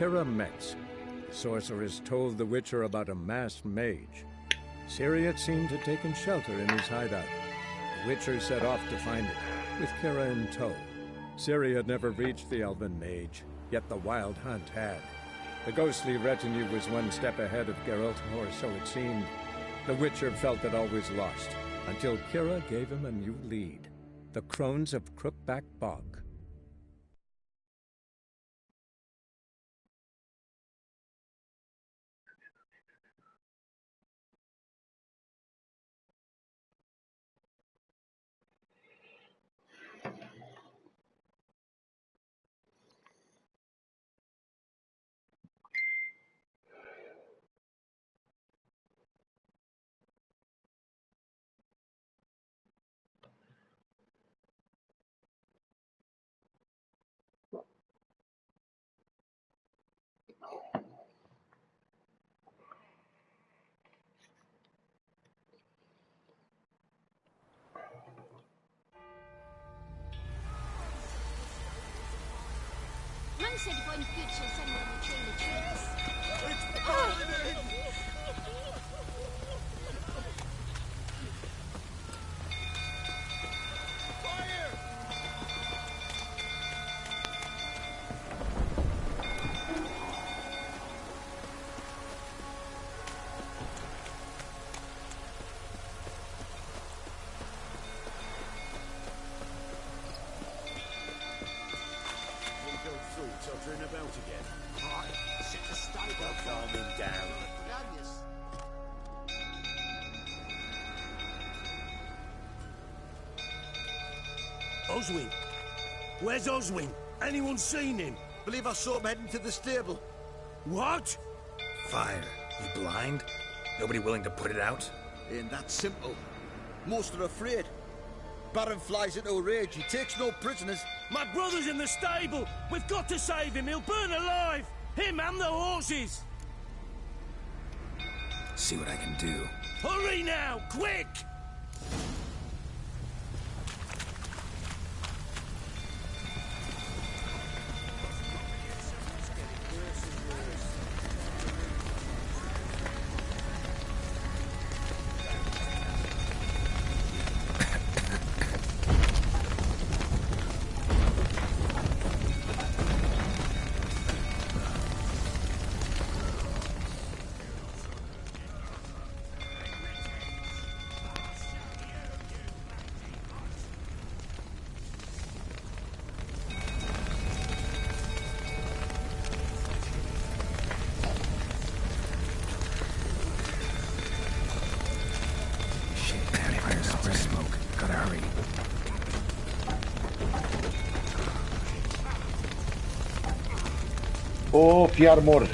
Kira Metz. The sorceress told the Witcher about a masked mage. Ciri had seemed to have taken shelter in his hideout. The Witcher set off to find it, with Kira in tow. Ciri had never reached the elven mage, yet the wild hunt had. The ghostly retinue was one step ahead of Geralt, or so it seemed. The Witcher felt that all was lost, until Kira gave him a new lead. The Crones of Crookback Bog. Mum said if I'm good, she'll send me on a train of treats. Oswin? Where's Oswin? Anyone seen him? Believe I saw him heading to the stable. What? Fire. You blind? Nobody willing to put it out? Ain't that simple. Most are afraid. Baron flies into a rage. He takes no prisoners. My brother's in the stable. We've got to save him. He'll burn alive. Him and the horses. See what I can do. Hurry now, quick! Oh, Fiarmor.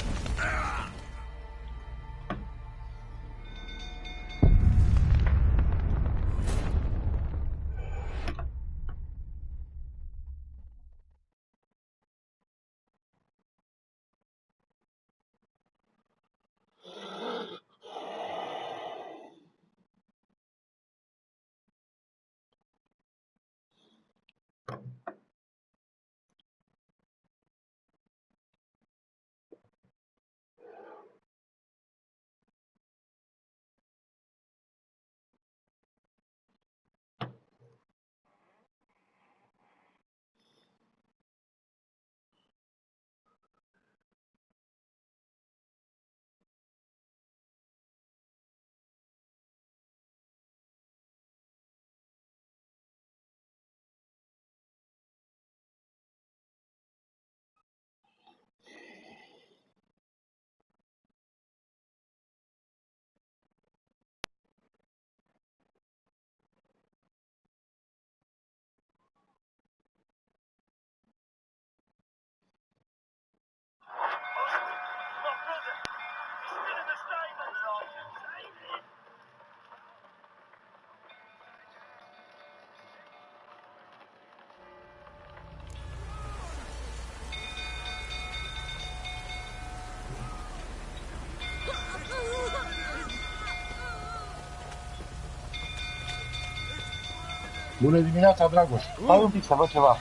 Bună dimineața, Dragoș! Stai un pic să văd ceva.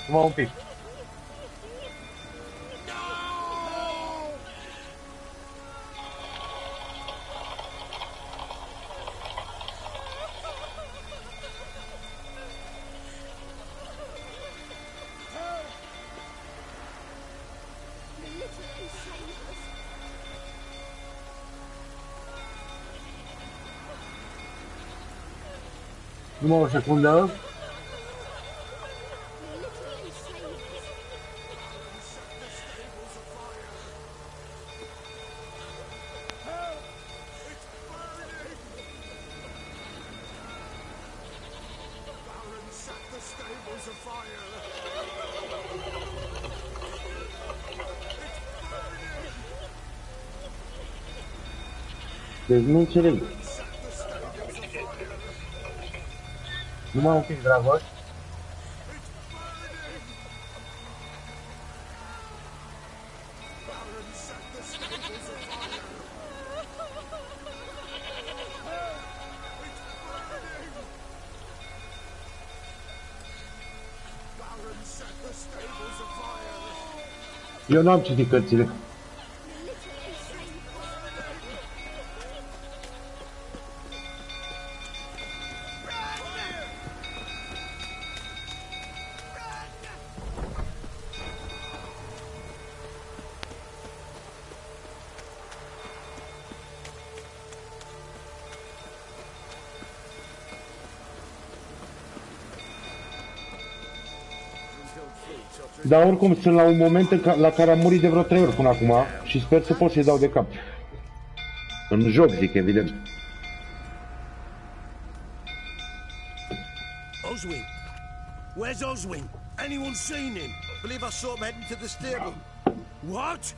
Numai un pic. Numai o secundă. Deci nu înțeleg. Numai un pic, Dragoș. Eu n-am citit cărțile. Dar oricum sunt la un moment la care am murit de vreo 3 ori până acum și sper să pot să-i dau de cap. În joc, zic, evident. Oswin! Where's Oswin? Anyone seen him? Believe I saw him heading to the stable. What?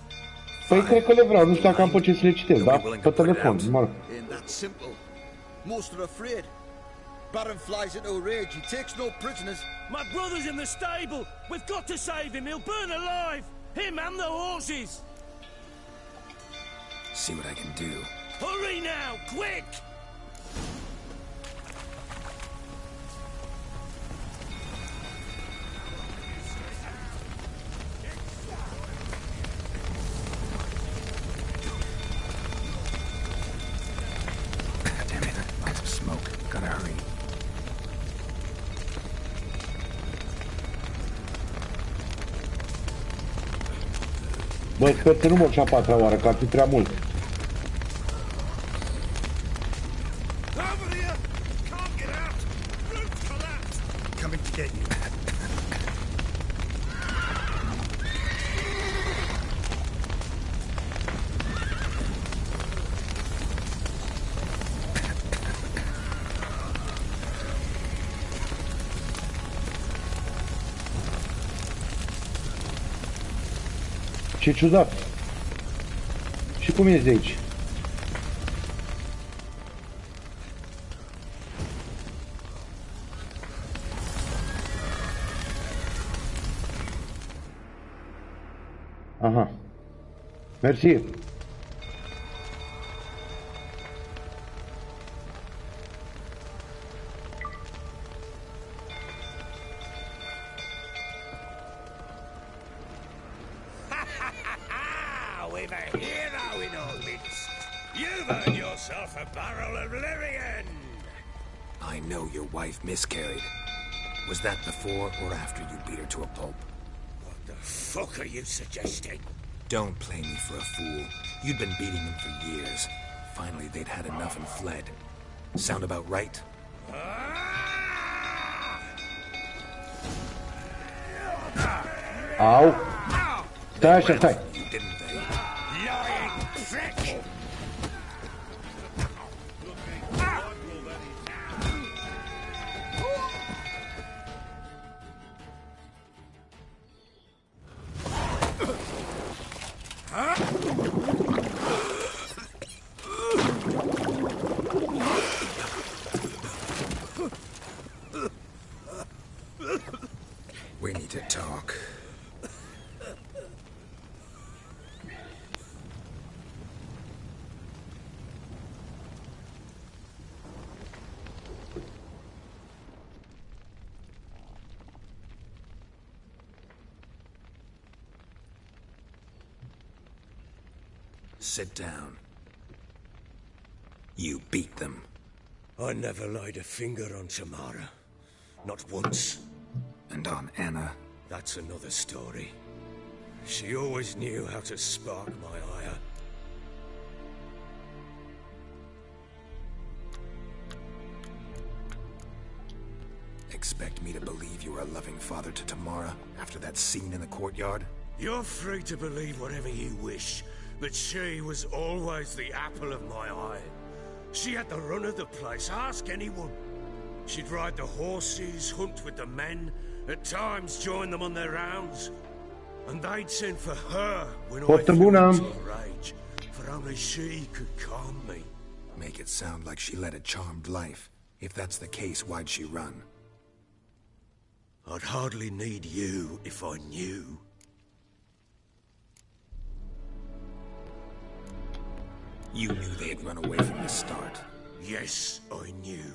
Păi cred că le vreau, nu știu dacă am pe ce să le citesc, dar pe telefon, mă rog. Ain't that simple. Most are afraid. Baron flies into a rage. He takes no prisoners. My brother's in the stable! We've got to save him! He'll burn alive! Him and the horses! See what I can do. Hurry now! Quick! Damn it, lots of smoke. Gotta hurry. Bă, sper să nu mor și a 4-a oară, că ar fi prea mult. Over here! Can't get out! Roof collapsed! Coming to get you. Ce ciudat. Și cum ești de aici? Aha. Mersi. We've a hero in our midst. You've earned yourself a barrel of Lyrian. I know your wife miscarried. Was that before or after you beat her to a pulp? What the fuck are you suggesting? Don't play me for a fool. You'd been beating them for years. Finally, they'd had enough and fled. Sound about right? Au. Stai așa, stai. You didn't they? Lying prick! We need to talk. Sit down. You beat them. I never laid a finger on Tamara. Not once. And on Anna. That's another story. She always knew how to spark my ire. expect me to believe you were a loving father to Tamara after that scene in the courtyard? You're free to believe whatever you wish, but she was always the apple of my eye. She had the run of the place, ask anyone. She'd ride the horses, hunt with the men, at times join them on their rounds. And they'd send for her when I fell into a rage, for only she could calm me. Make it sound like she led a charmed life. If that's the case, why'd she run? I'd hardly need you if I knew. You knew they had run away from the start. Yes, I knew.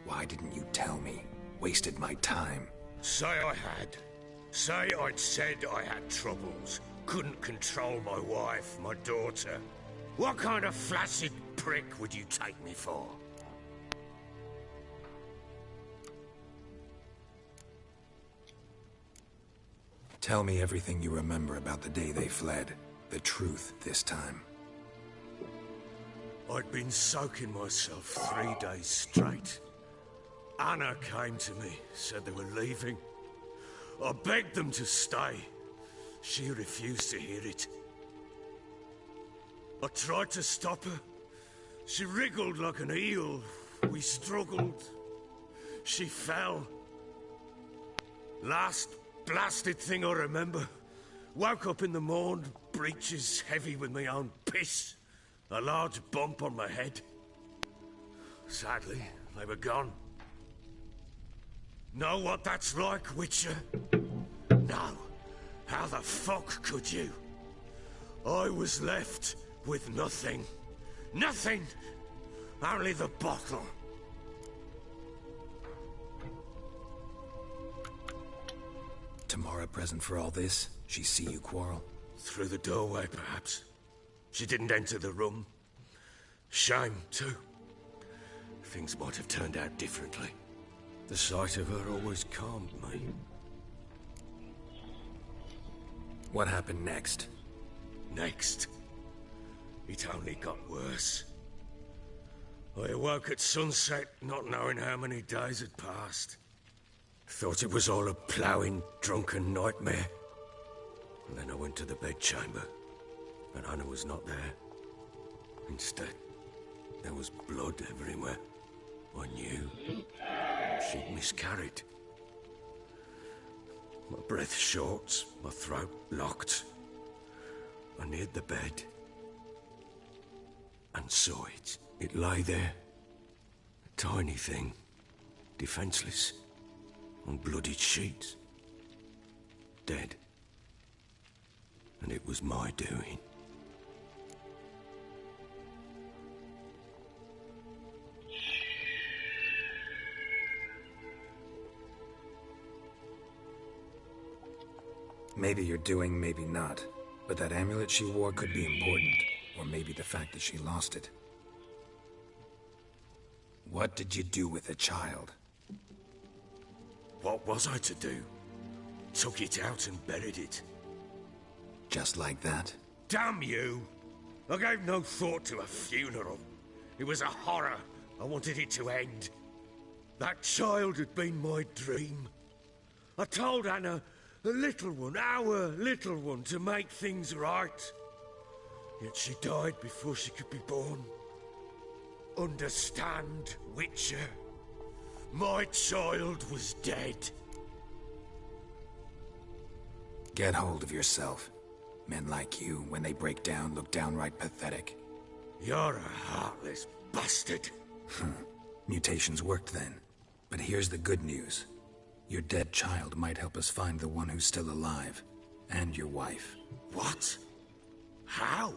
Why didn't you tell me? Wasted my time. Say I had. Say I'd said I had troubles. Couldn't control my wife, my daughter. What kind of flaccid prick would you take me for? Tell me everything you remember about the day they fled. The truth this time. I'd been soaking myself 3 days straight. Anna came to me, said they were leaving. I begged them to stay. She refused to hear it. I tried to stop her. She wriggled like an eel. We struggled. She fell. Last blasted thing I remember. Woke up in the morn, breeches heavy with my own piss. A large bump on my head. Sadly, they were gone. Know what that's like, Witcher? No. How the fuck could you? I was left with nothing. Nothing! Only the bottle. Tamara present for all this? She see you quarrel? Through the doorway, perhaps. She didn't enter the room. Shame, too. Things might have turned out differently. The sight of her always calmed me. What happened next? Next? It only got worse. I awoke at sunset, not knowing how many days had passed. Thought it was all a ploughing, drunken nightmare. And then I went to the bedchamber, and Anna was not there. Instead, there was blood everywhere. I knew she'd miscarried. My breath short, my throat locked. I neared the bed and saw it. It lay there, a tiny thing, defenseless, on bloodied sheets, dead. And it was my doing. Maybe you're doing, maybe not. But that amulet she wore could be important. Or maybe the fact that she lost it. What did you do with the child? What was I to do? Took it out and buried it. Just like that? Damn you! I gave no thought to a funeral. It was a horror. I wanted it to end. That child had been my dream. I told Anna, the little one, our little one, to make things right. Yet she died before she could be born. Understand, Witcher? My child was dead. Get hold of yourself. Men like you, when they break down, look downright pathetic. You're a heartless bastard. Mutations worked then. But here's the good news. Your dead child might help us find the one who's still alive. And your wife. What? How?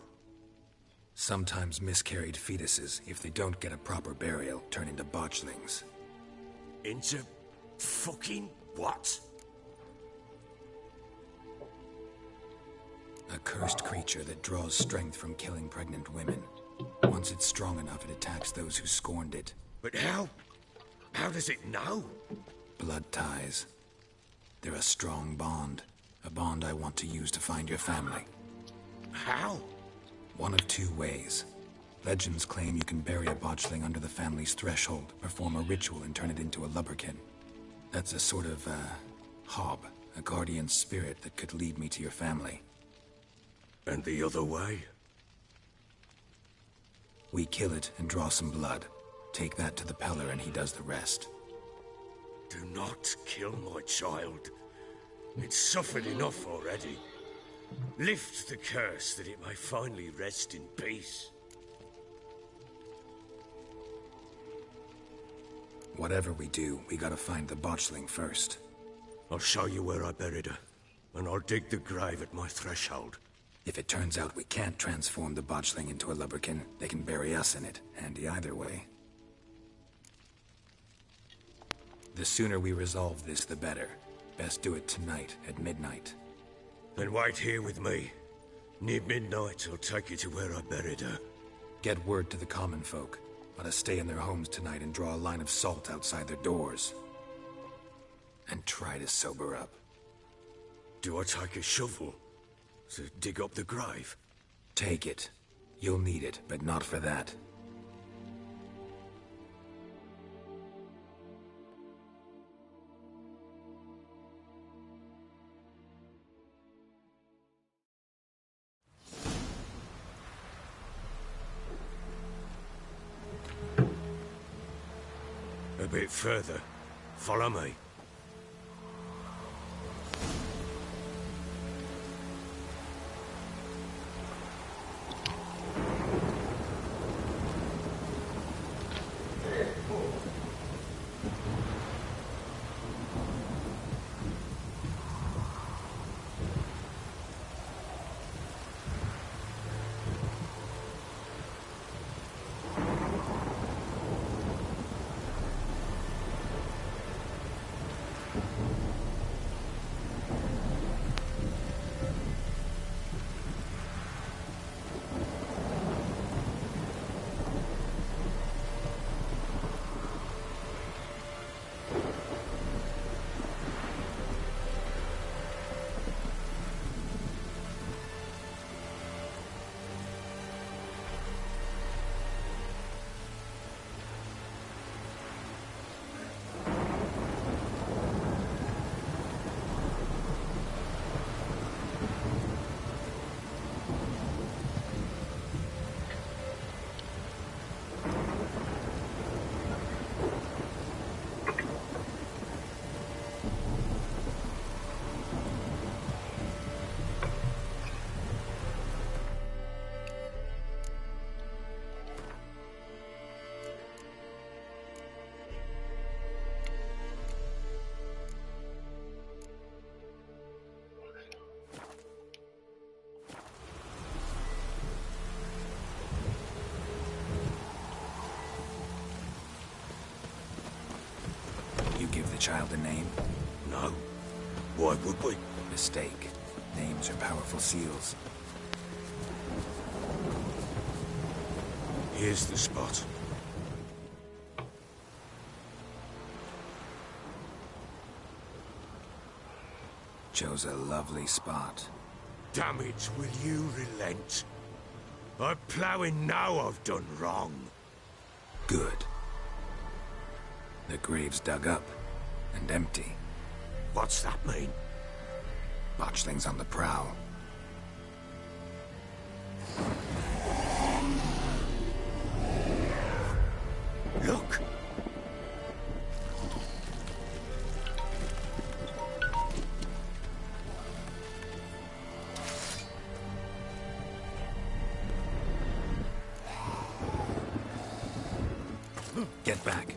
Sometimes miscarried fetuses, if they don't get a proper burial, turn into botchlings. Into fucking what? A cursed creature that draws strength from killing pregnant women. Once it's strong enough, it attacks those who scorned it. But how? How does it know? Blood ties. They're a strong bond. A bond I want to use to find your family. How? One of two ways. Legends claim you can bury a botchling under the family's threshold, perform a ritual and turn it into a lubberkin. That's a sort of, hob. A guardian spirit that could lead me to your family. And the other way? We kill it and draw some blood. Take that to the Peller and he does the rest. Do not kill my child. It's suffered enough already. Lift the curse that it may finally rest in peace. Whatever we do, we gotta find the botchling first. I'll show you where I buried her, and I'll dig the grave at my threshold. If it turns out we can't transform the botchling into a lubberkin, they can bury us in it. Handy either way. The sooner we resolve this, the better. Best do it tonight, at midnight. Then wait here with me. Near midnight, I'll take you to where I buried her. Get word to the common folk. Let us stay in their homes tonight and draw a line of salt outside their doors. And try to sober up. Do I take a shovel to dig up the grave? Take it. You'll need it, but not for that. A bit further. Follow me. Give the child a name? No. Why would we? Mistake. Names are powerful seals. Here's the spot. Chose a lovely spot. Damn it, will you relent? I'm ploughing now I've done wrong. Good. The grave's dug up and empty. What's that mean? Botchling's on the prowl. Look! Get back.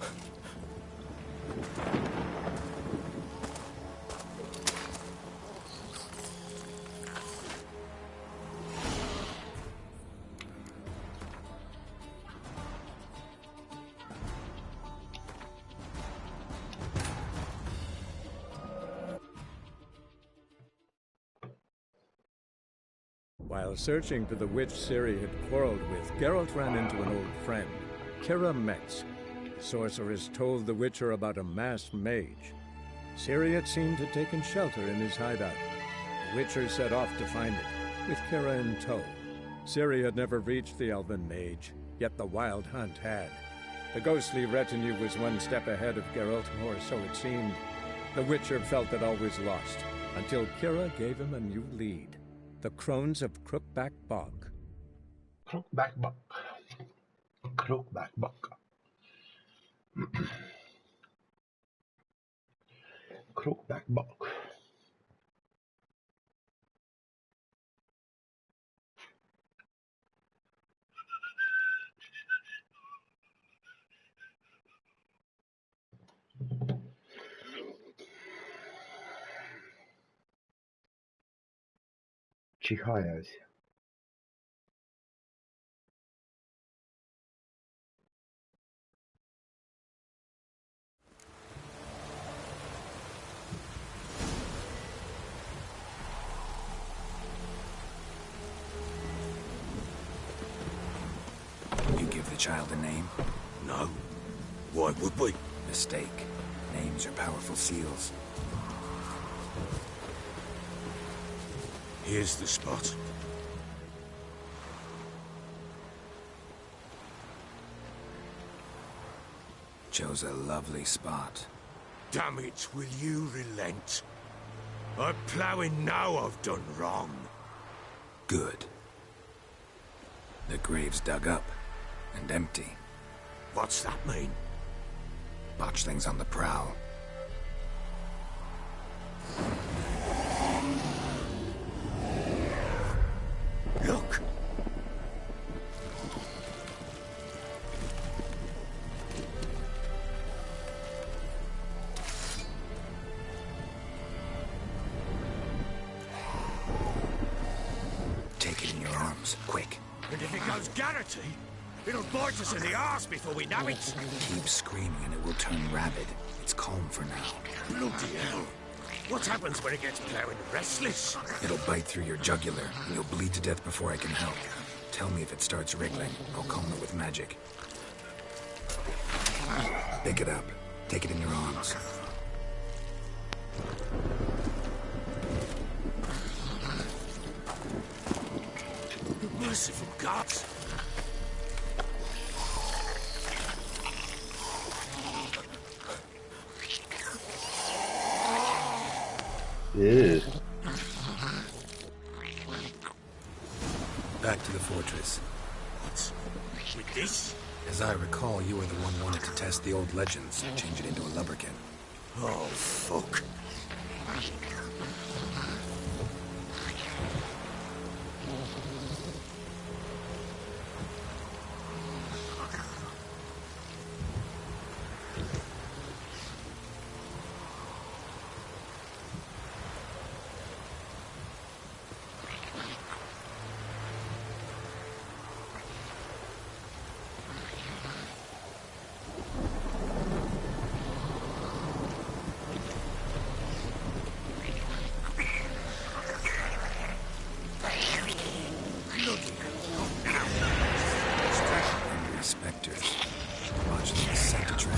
While searching for the witch Ciri had quarreled with, Geralt ran into an old friend, Keira Metz. The sorceress told the Witcher about a masked mage. Ciri had seemed to have taken shelter in his hideout. The Witcher set off to find it, with Keira in tow. Ciri had never reached the elven mage, yet the Wild Hunt had. The ghostly retinue was one step ahead of Geralt, or so it seemed. The Witcher felt it always lost, until Kira gave him a new lead. The Crones of Crookback Bog. Crookback Bog. Crookback Bog. Crookback Bog. Ce hai azi? You give the child a name? No. Why would we? Mistake. Names are powerful seals. Here's the spot. Chose a lovely spot. Damn it, will you relent? I'm ploughing now I've done wrong. Good. The grave's dug up and empty. What's that mean? Botchling's on the prowl. Look! Take it in your arms, quick. And if it goes Garrity, it'll bite us in the arse before we know it. Keep screaming and it will turn rabid. It's calm for now. Bloody hell. What happens when it gets plowing restless? It'll bite through your jugular, and you'll bleed to death before I can help. Tell me if it starts wriggling. I'll calm it with magic. Pick it up. Take it in your arms. Merciful gods! Ew. Back to the fortress. What? With this? As I recall, you were the one wanted to test the old legends, change it into a lubberkin. Oh, fuck. Spectres. Watch them set to trap.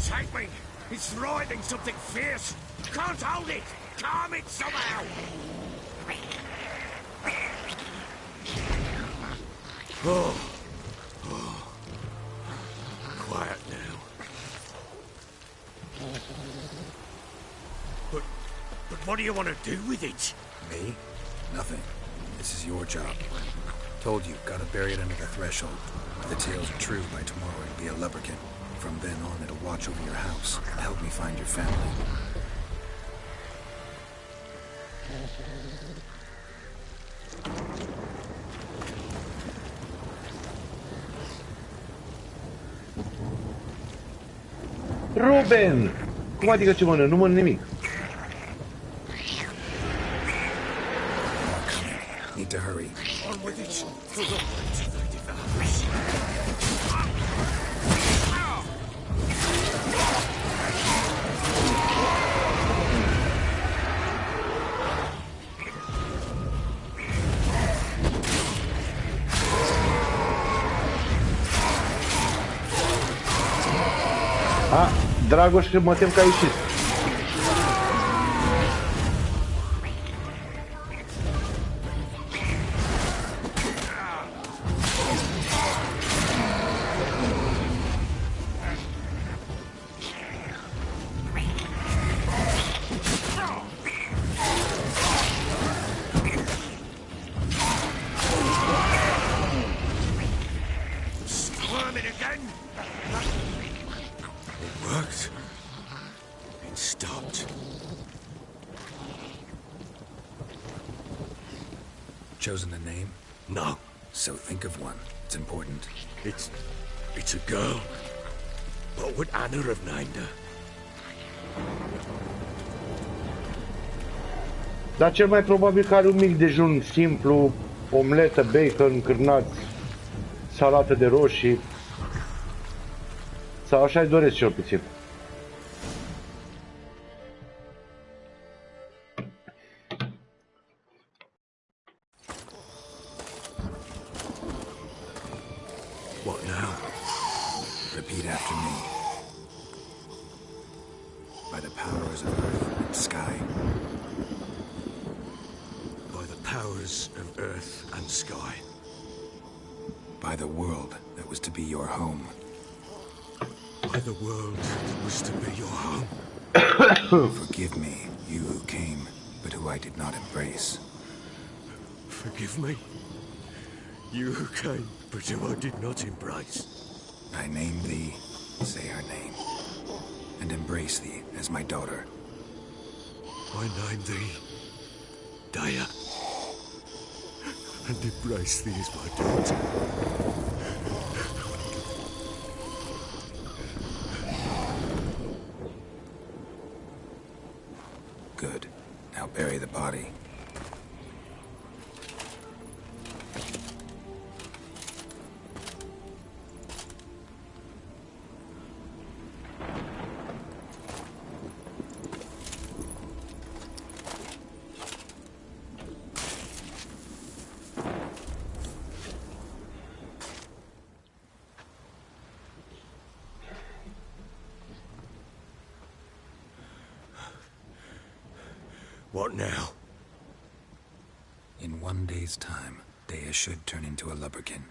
Take me! It's writhing something fierce! Can't hold it! Calm it somehow! Oh. Quiet now. But what do you want to do with it? Me? Nothing. This is your job. Told you, gotta bury it under the threshold. If the tales are true, by tomorrow it'll be a lubberkin. From then on, it'll watch over your house and help me find your family. Ruben! Cum adică ce mănânc? Nu mănânc nimic. Need to hurry. On with it! Dragoș, că mă tem că a ieșit. Squirming again. It worked. It stopped. Chosen a name? No, So think of one. It's important. it's a girl. What would Anna have named her? Dar cel mai probabil că are un mic dejun simplu, omletă, bacon, cârnați, salată de roșii. Sau așa-i doresc cel puțin. What now? Repeat after me. By the powers of earth and sky. By the powers of earth and sky. By the world that was to be your home. By the world that was to be your home. Forgive me, you who came, but who I did not embrace. Forgive me. You who came, but who I did not embrace. I name thee, say her name, and embrace thee as my daughter. I name thee Daya, and embrace thee as my daughter. Good. Now bury the body. What now? In 1 day's time, Daya should turn into a lubberkin.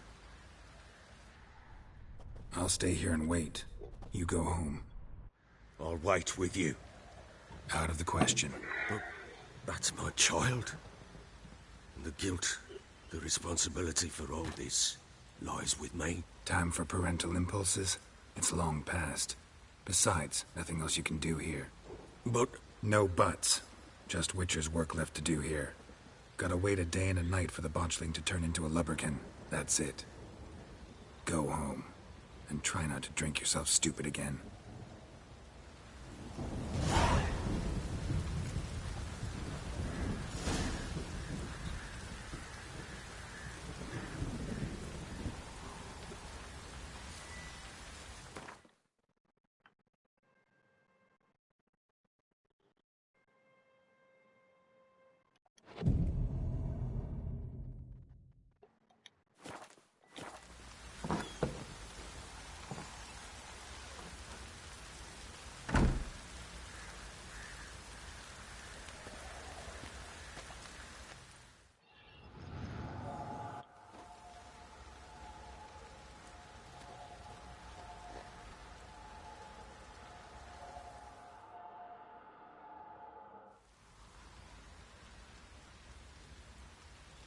I'll stay here and wait. You go home. I'll wait with you. Out of the question. But that's my child. And the guilt, the responsibility for all this lies with me. Time for parental impulses? It's long past. Besides, nothing else you can do here. But No buts. Just Witcher's work left to do here. Gotta wait a day and a night for the botchling to turn into a lubberkin. That's it. Go home. And try not to drink yourself stupid again.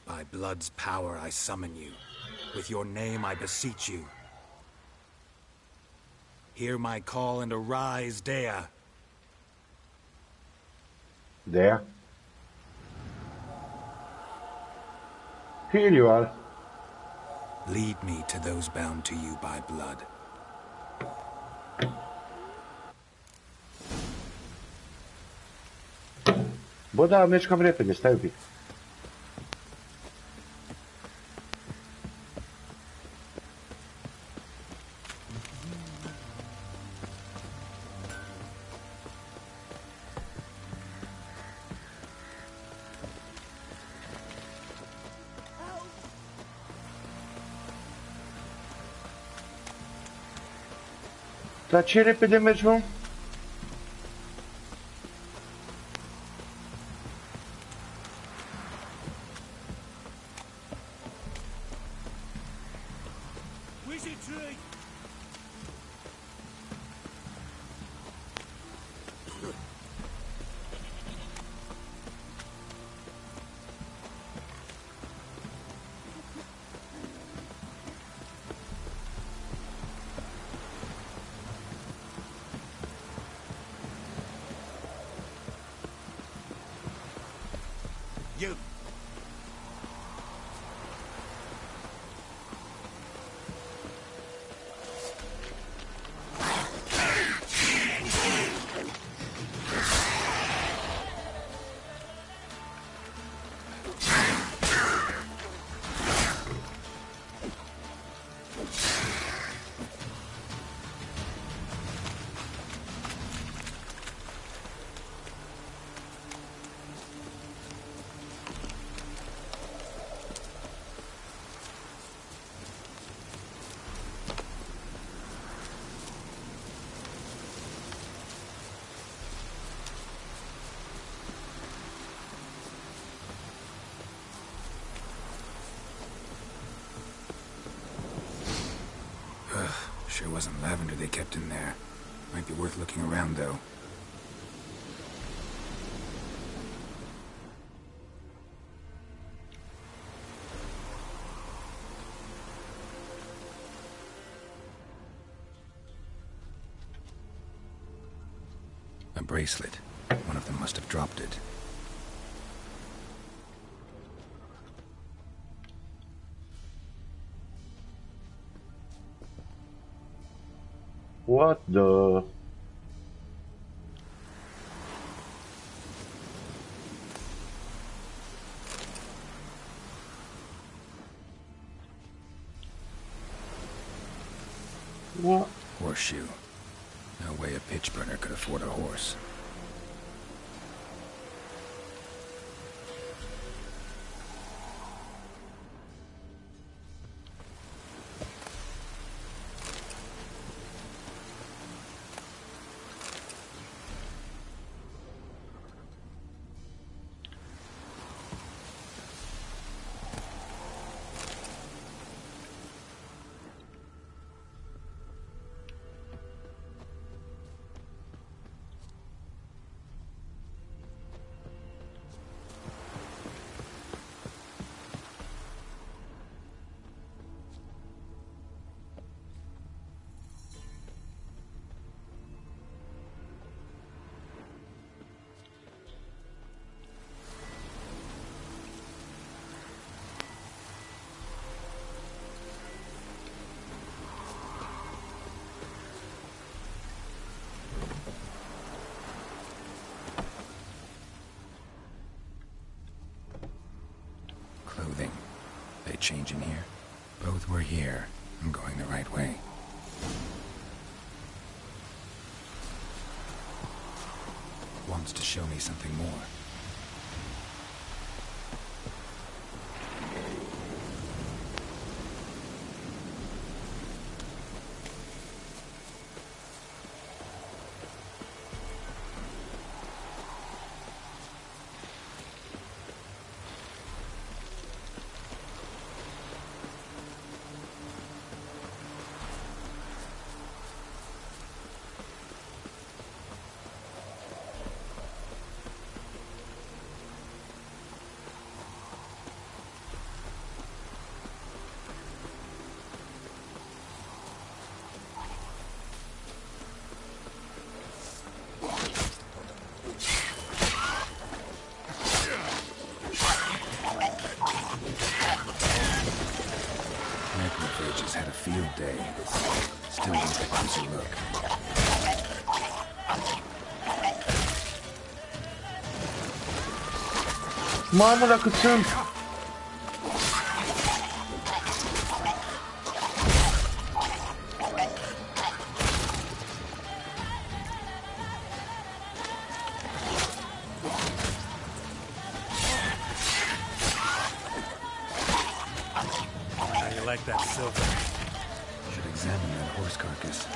By blood's power I summon you. With your name I beseech you. Hear my call and arise, Daya. Daya? Here you are. Lead me to those bound to you by blood. Bă, da, mergi cam repede, stai un pic. Dar ce repede mergi, mă? Retreat! You! Sure wasn't lavender they kept in there. Might be worth looking around, though. A bracelet. One of them must have dropped it. What the... What? Horseshoe. No way a pitch burner could afford a horse. Clothing. They change in here? Both were here. I'm going the right way. Wants to show me something more. Necrophages had a field day. Still worth a closer look. Mamă, dacă sunt! How you like that silver? Should examine that horse carcass.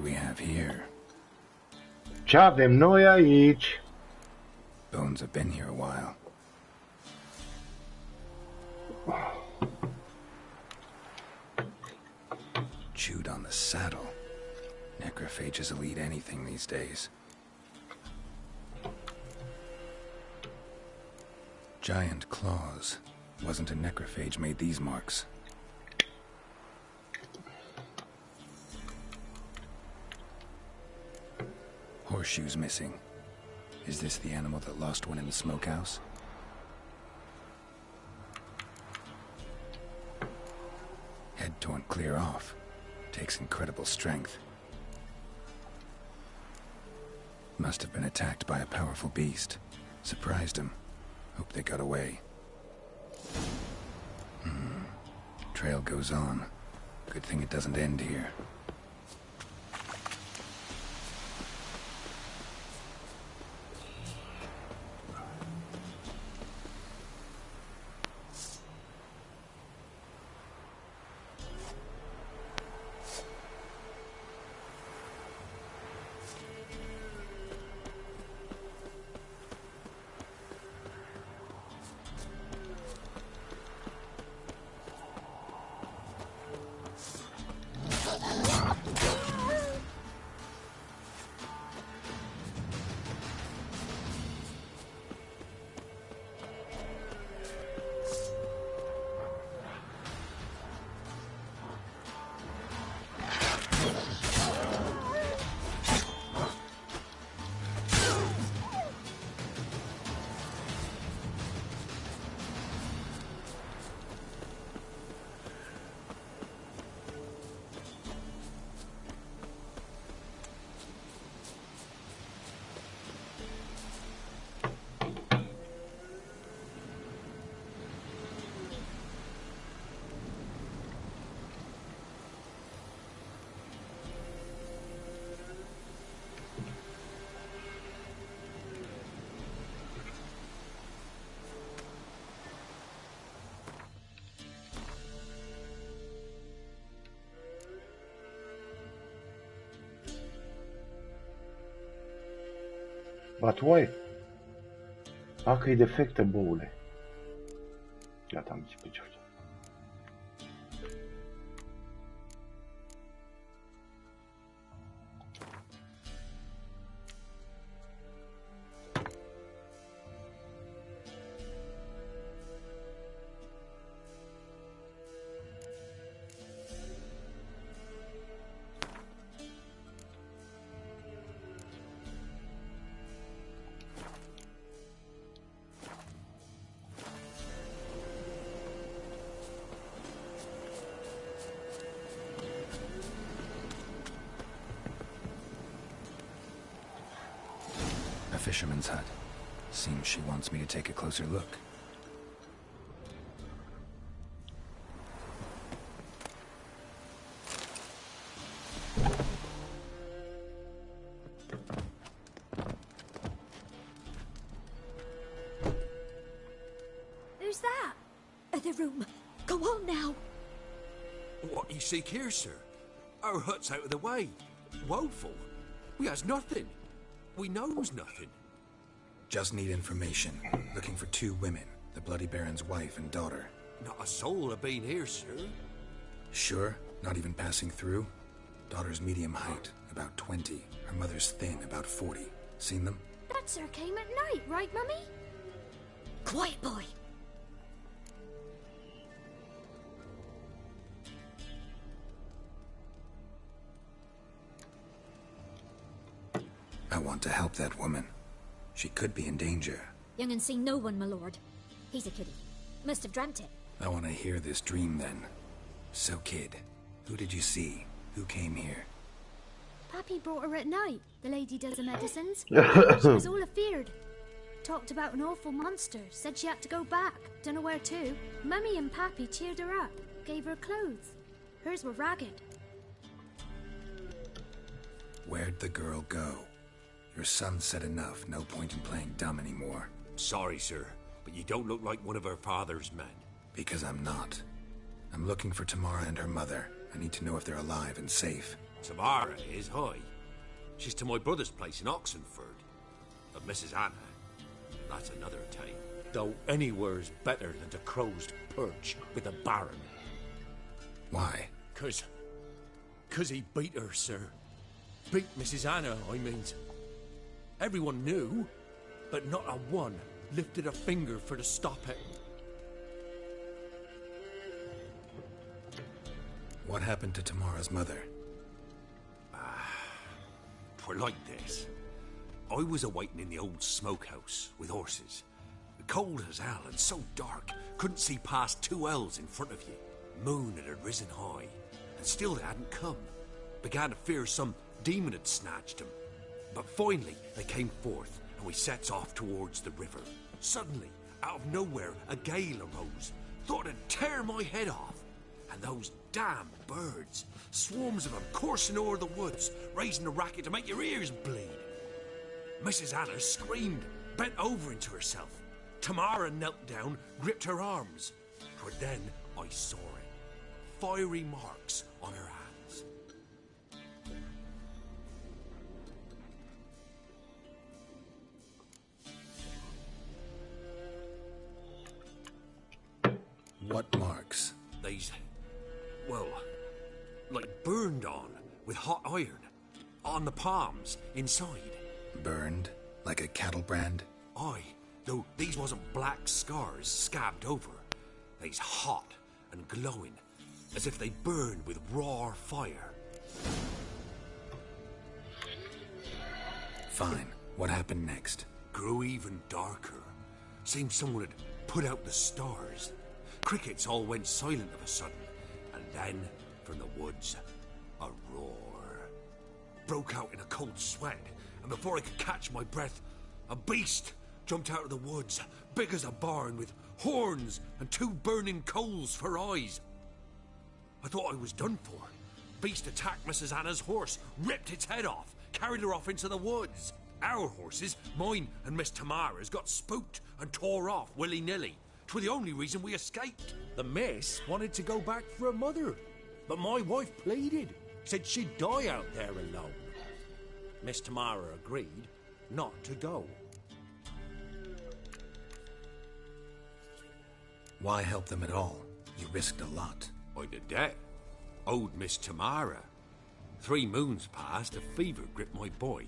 do we have here? Ce avem noi aici? Bones have been here a while. Chewed on the saddle. Necrophages will eat anything these days. Giant claws. Wasn't a necrophage made these marks. Horseshoes missing. Is this the animal that lost one in the smokehouse? Head torn clear off. Takes incredible strength. Must have been attacked by a powerful beast. Surprised him. Hope they got away. Trail goes on. Good thing it doesn't end here. But why? Că-i defectă, boule. Gata, am zis pe George. Fisherman's hut. Seems she wants me to take a closer look. Who's that? The room. Go on now. What you seek here, sir? Our hut's out of the way. Woeful. We has nothing. We knows nothing. Just need information. Looking for 2 women. The Bloody Baron's wife and daughter. Not a soul have been here, sir. Sure? Not even passing through? Daughter's medium height, about 20. Her mother's thin, about 40. Seen them? That sir came at night, right, Mummy? Quiet, boy. I want to help that woman. She could be in danger. Young and seen no one, my lord. He's a kiddie. Must have dreamt it. I want to hear this dream then. So, kid, who did you see? Who came here? Pappy brought her at night. The lady does the medicines. She was all afeared. Talked about an awful monster. Said she had to go back. Don't know where to. Mummy and Pappy cheered her up. Gave her clothes. Hers were ragged. Where'd the girl go? Your son said enough. No point in playing dumb anymore. Sorry, sir, but you don't look like one of her father's men. Because I'm not. I'm looking for Tamara and her mother. I need to know if they're alive and safe. Tamara is, hi. She's to my brother's place in Oxenford. But Mrs. Anna, that's another tale. Though anywhere's better than the Crow's Perch with the Baron. Why? 'Cause he beat her, sir. Beat Mrs. Anna, I means. Everyone knew, but not a one lifted a finger for to stop it. What happened to Tamara's mother? 'Twere like this. I was awaiting in the old smokehouse with horses. Cold as hell and so dark, couldn't see past 2 ells in front of you. Moon had risen high, and still they hadn't come. Began to fear some demon had snatched them. But finally they came forth, and we sets off towards the river. Suddenly, out of nowhere, a gale arose. Thought it'd tear my head off. And those damn birds, swarms of them coursing o'er the woods, raising a racket to make your ears bleed. Mrs. Anna screamed, bent over into herself. Tamara knelt down, gripped her arms. For then I saw it. Fiery marks on her hands. What marks? These, well, like burned on with hot iron. On the palms, inside. Burned? Like a cattle brand? Aye, though these wasn't black scars scabbed over. They's hot and glowing, as if they burned with raw fire. Fine. What happened next? Grew even darker. Seemed someone had put out the stars. Crickets all went silent of a sudden, and then, from the woods, a roar. Broke out in a cold sweat, and before I could catch my breath, a beast jumped out of the woods, big as a barn, with horns and 2 burning coals for eyes. I thought I was done for. Beast attacked Mrs. Anna's horse, ripped its head off, carried her off into the woods. Our horses, mine and Miss Tamara's, got spooked and tore off willy-nilly. 'Twere the only reason we escaped. The miss wanted to go back for her mother, but my wife pleaded, said she'd die out there alone. Miss Tamara agreed not to go. Why help them at all? You risked a lot. I did that. Owed Miss Tamara. 3 moons passed, a fever gripped my boy.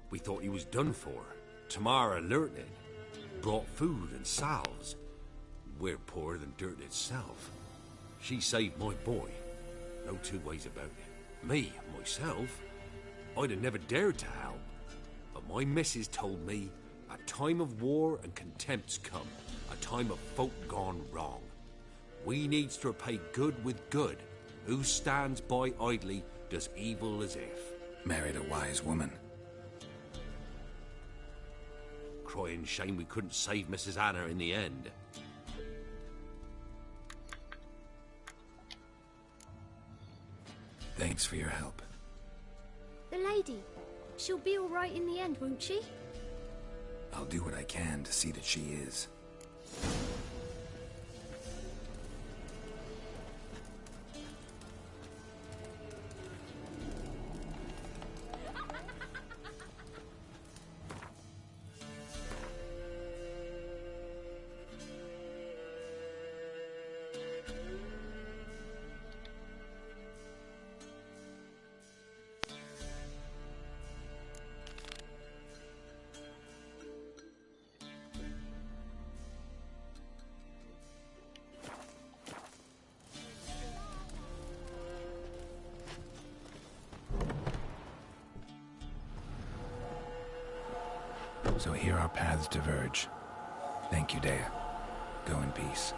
We thought he was done for. Tamara learnt it. Brought food and salves. We're poorer than dirt itself. She saved my boy. No 2 ways about it. Me, myself, I'd have never dared to help. But my missus told me a time of war and contempt's come. A time of folk gone wrong. We needs to repay good with good. Who stands by idly does evil as if. Married a wise woman. Crying shame we couldn't save Mrs. Anna in the end. Thanks for your help. The lady. She'll be all right in the end, won't she? I'll do what I can to see that she is. So here our paths diverge. Thank you, Dea. Go in peace.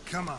Come on.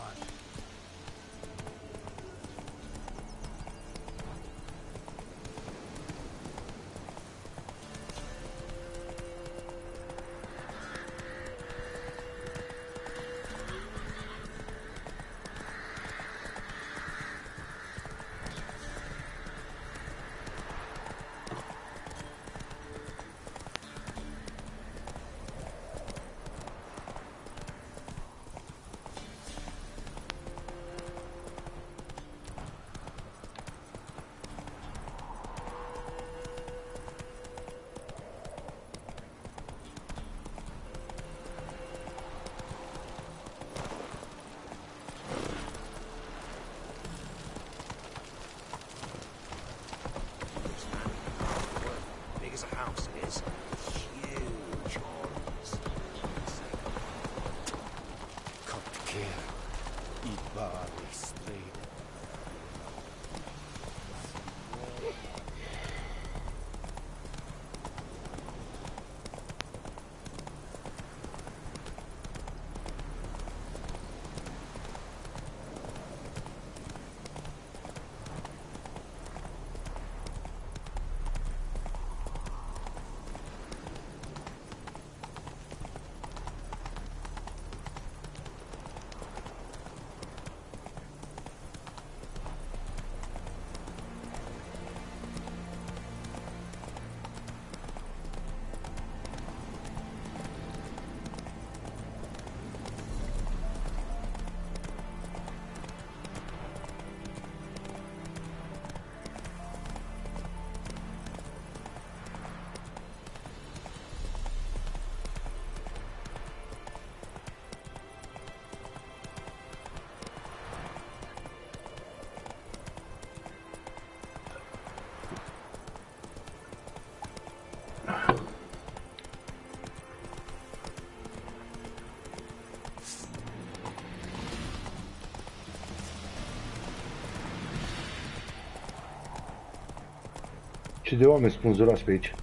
Ce de oameni spânzurați pe aici.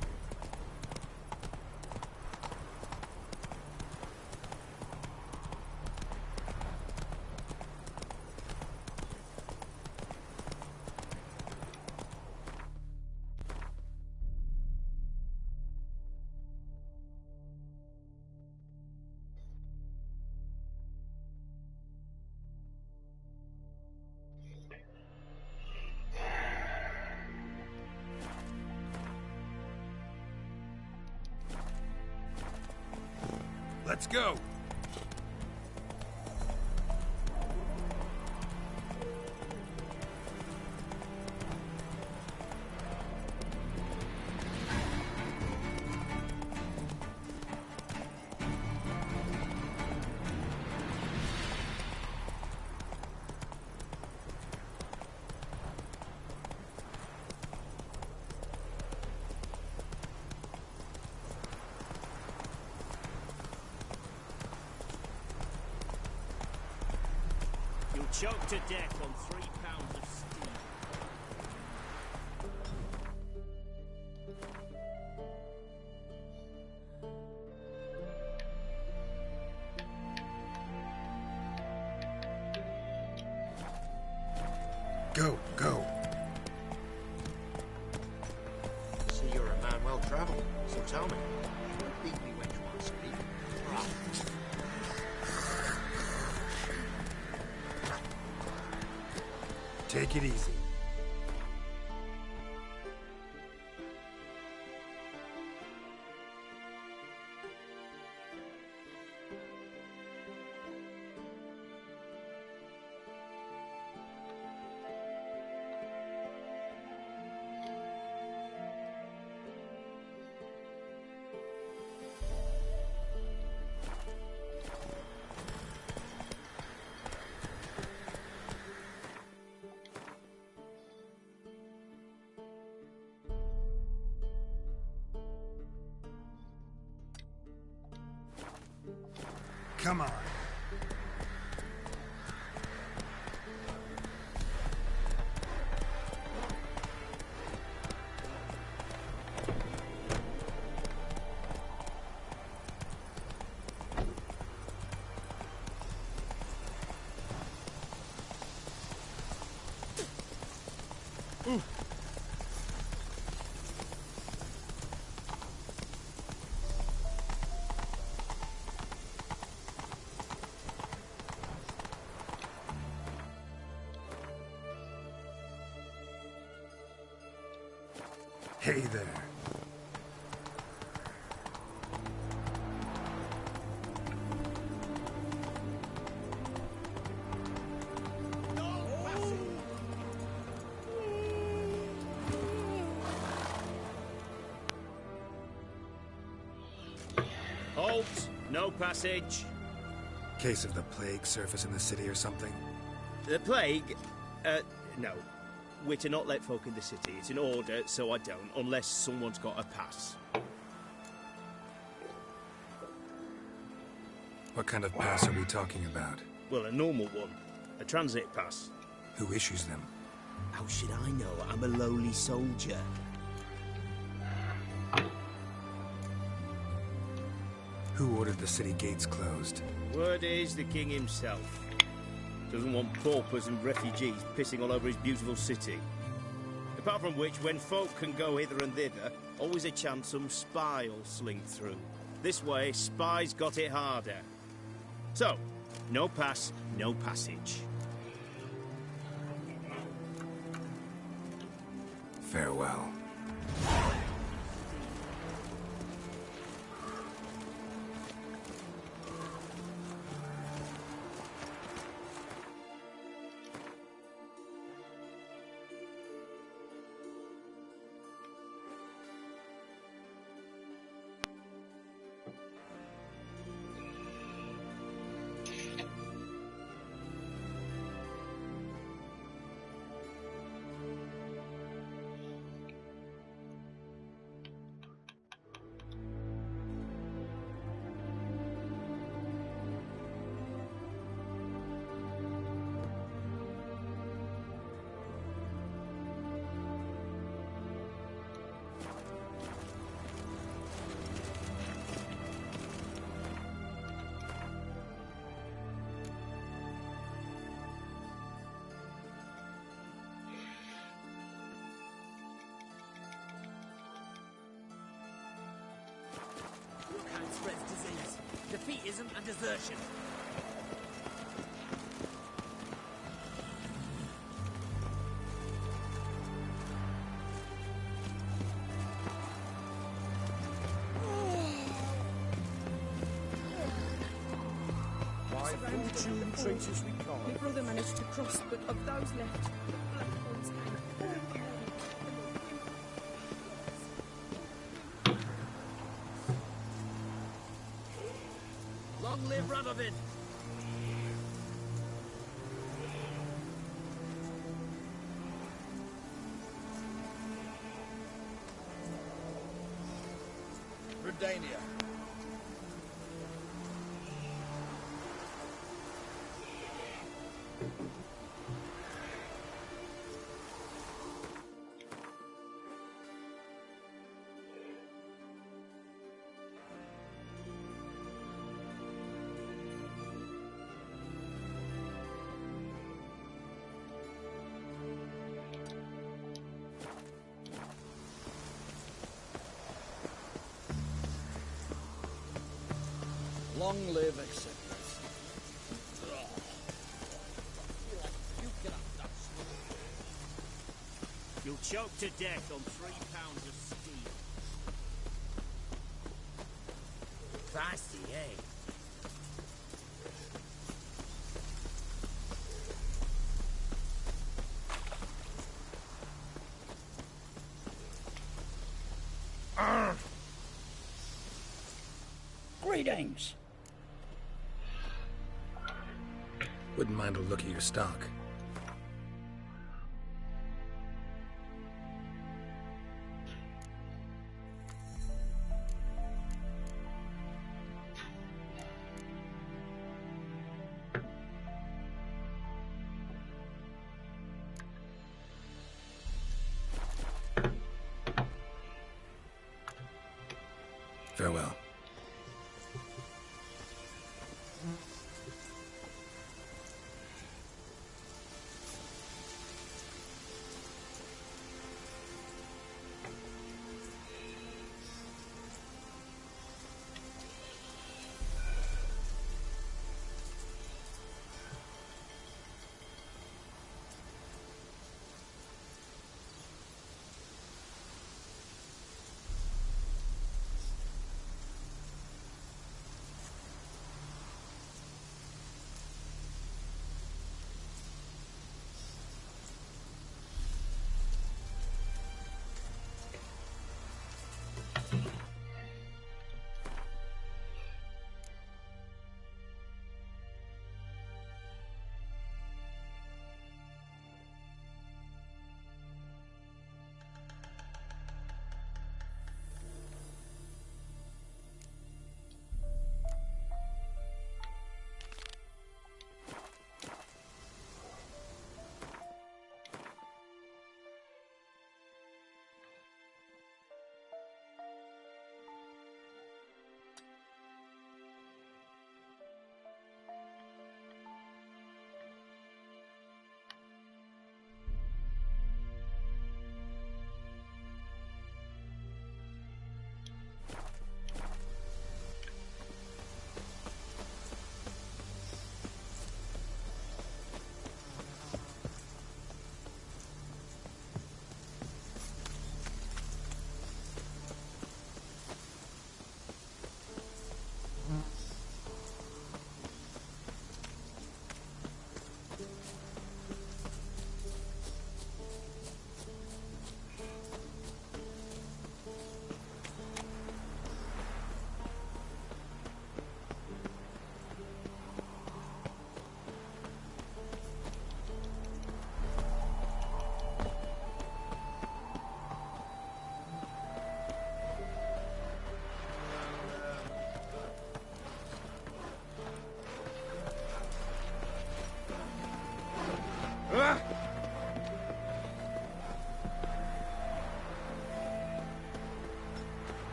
Let's go. Choked to death on 3 pounds of steam. Go, go. See, you're a man well traveled, so tell me. You won't beat me when you want to speak. Take it easy. Come on. Hey there. Halt! No passage. Case of the plague surface in the city or something? The plague? No. We're to not let folk in the city. It's an order, so I don't, unless someone's got a pass. What kind of pass are we talking about? Well, a normal one. A transit pass. Who issues them? How should I know? I'm a lowly soldier. Who ordered the city gates closed? Word is the king himself. Doesn't want paupers and refugees pissing all over his beautiful city. Apart from which, when folk can go hither and thither, always a chance some spy will slink through. This way, spies got it harder. So, no pass, no passage. Farewell. Spreads disease, defeatism and desertion. My fortune treats us with kind. My brother managed to cross, but of those left, the Black Ones and Long live Radovid! Redania. Long live acceptance. You'll choke to death on 3 pounds of steel. Feisty, eh? Greetings. Wouldn't mind a look at your stock. Farewell.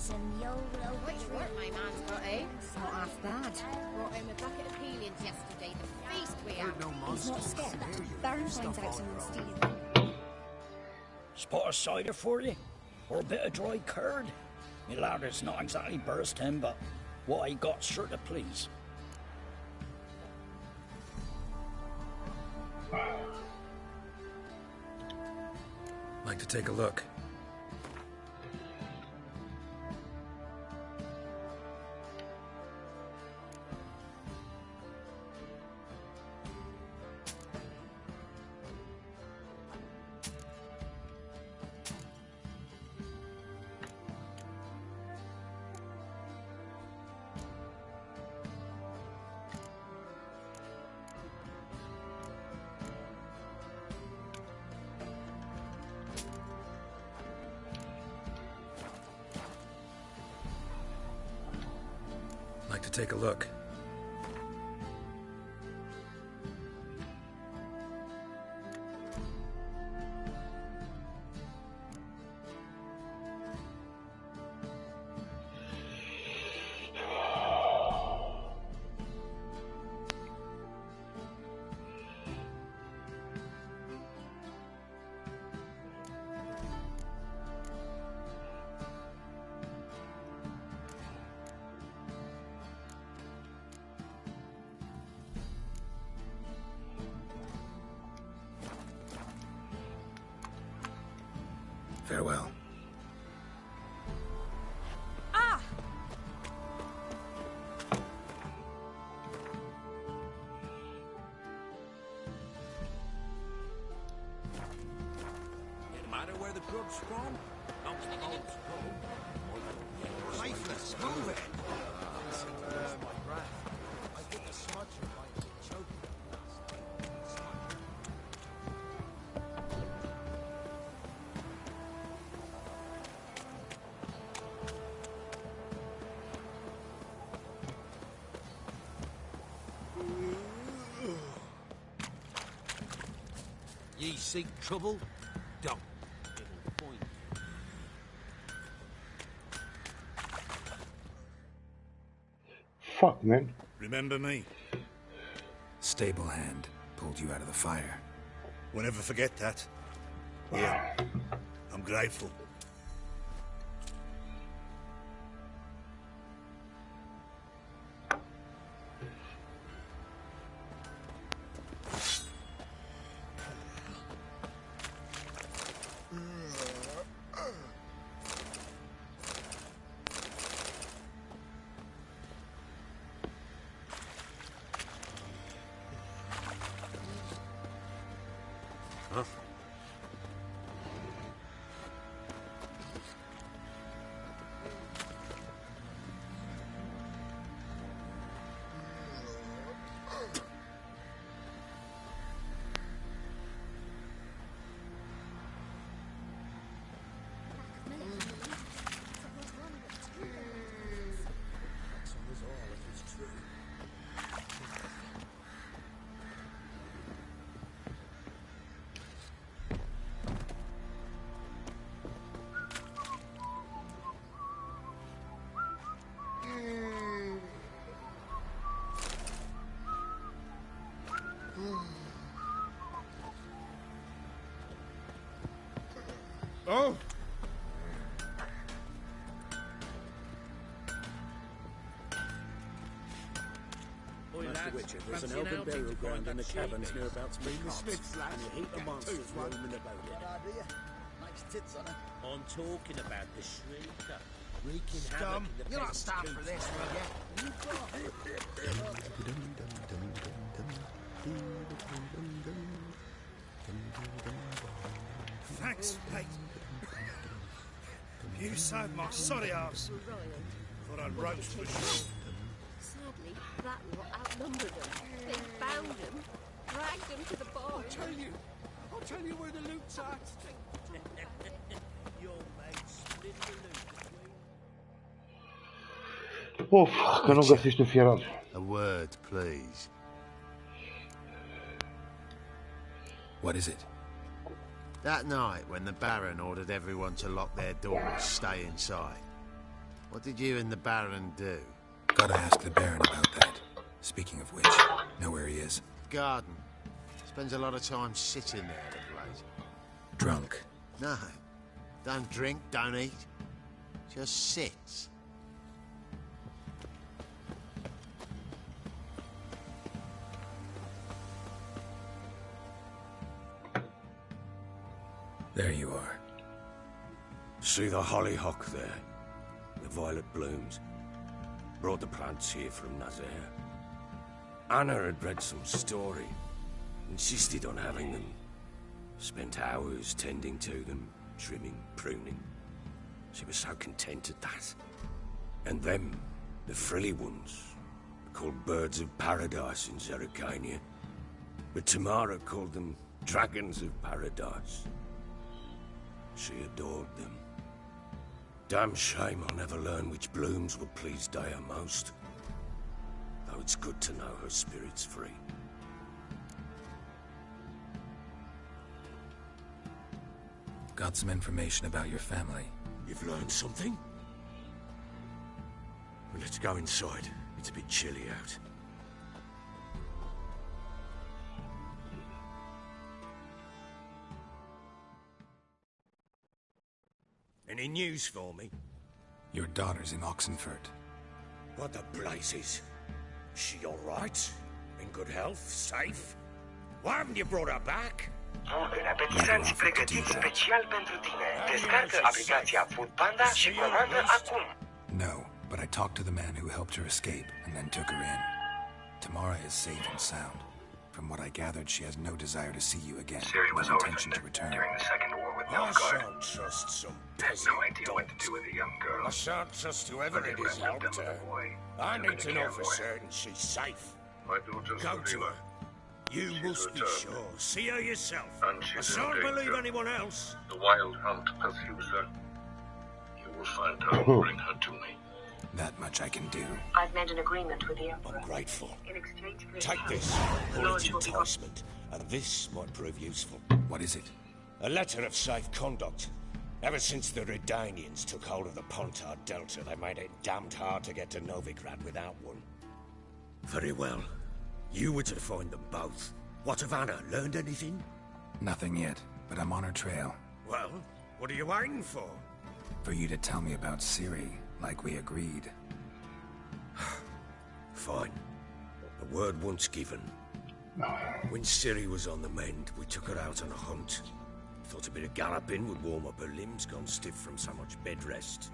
some YOLO. Which work my man's got, eh? Not half bad. Brought him a bucket of peelings yesterday. The feast we had. He's not scared. Baron finds out someone's stealing them. Spot of cider for you? Or a bit of dry curd? Me lad, it's not exactly bursting, but what I got's sure to please. Like to take a look. Like to take a look. Farewell. Ah! No matter where the grub's from, long as the holes go. Lifeless, move it! My breath. I think the smudger might be choking. Ye seek trouble? Don't. It'll point you. Fuck, man. Remember me? Stable hand pulled you out of the fire. We'll never forget that. Yeah, I'm grateful. Huh? Oh! Master Witcher, there's an elven burial ground in the caverns near about Spring Copse, and a heap of monsters roaming about it. Good idea. Nice tits on her. I'm talking about the Shrieker, wreaking havoc Scum, in the you're not peasants' starved for boots. this, will you? Thanks, mate. You saved my sorry ass. Thought I'd roast for sure. Sadly, that lot outnumbered them. They found him, dragged him to the bar. I'll tell you where the loot's at. Your mate split the loot between... Of, că nu găsești un fierar. A word, please. What is it? That night when the Baron ordered everyone to lock their doors, stay inside. What did you and the Baron do? Gotta ask the Baron about that. Speaking of which, know where he is? Garden. Spends a lot of time sitting there of late. Drunk. No. Don't drink, don't eat. Just sits. There you are. See the hollyhock there? The violet blooms. Brought the plants here from Nazaire. Anna had read some story. Insisted on having them. Spent hours tending to them, trimming, pruning. She was so content at that. And them, the frilly ones, called birds of paradise in Zerrikania. But Tamara called them dragons of paradise. She adored them. Damn shame I'll never learn which blooms will please Dea most. Though it's good to know her spirit's free. Got some information about your family. You've learned something? Well, let's go inside. It's a bit chilly out. Any news for me? Your daughter's in Oxenfurt. What the blazes? She all right? In good health? Safe? Why haven't you brought her back? Mulți apetizați pregătiți special pentru tine. Descarcă aplicația Food Panda și comandă acum. No, but I talked to the man who helped her escape and then took her in. Tamara is safe and sound. From what I gathered, she has no desire to see you again. Ciri was no orphaned intention to return. during the Second War with I Nilfgaard. shan't trust some Had peasant no idea what to do with a young girl. I shan't trust whoever it is helped her. I need to know for certain she's safe. Go to her. You must be sure. See her yourself. I shan't believe anyone else. The Wild Hunt pursues her. You will find her and bring her to me. That much I can do. I've made an agreement with the Emperor. I'm grateful. In exchange for Take this, call it enticement, and this might prove useful. What is it? A letter of safe conduct. Ever since the Redanians took hold of the Pontar Delta, they made it damned hard to get to Novigrad without one. Very well. You were to find them both. What of Anna? Learned anything? Nothing yet, but I'm on her trail. Well, what are you waiting for? For you to tell me about Ciri, like we agreed. Fine. A word once given. When Ciri was on the mend, we took her out on a hunt. Thought a bit of galloping would warm up her limbs, gone stiff from so much bed rest.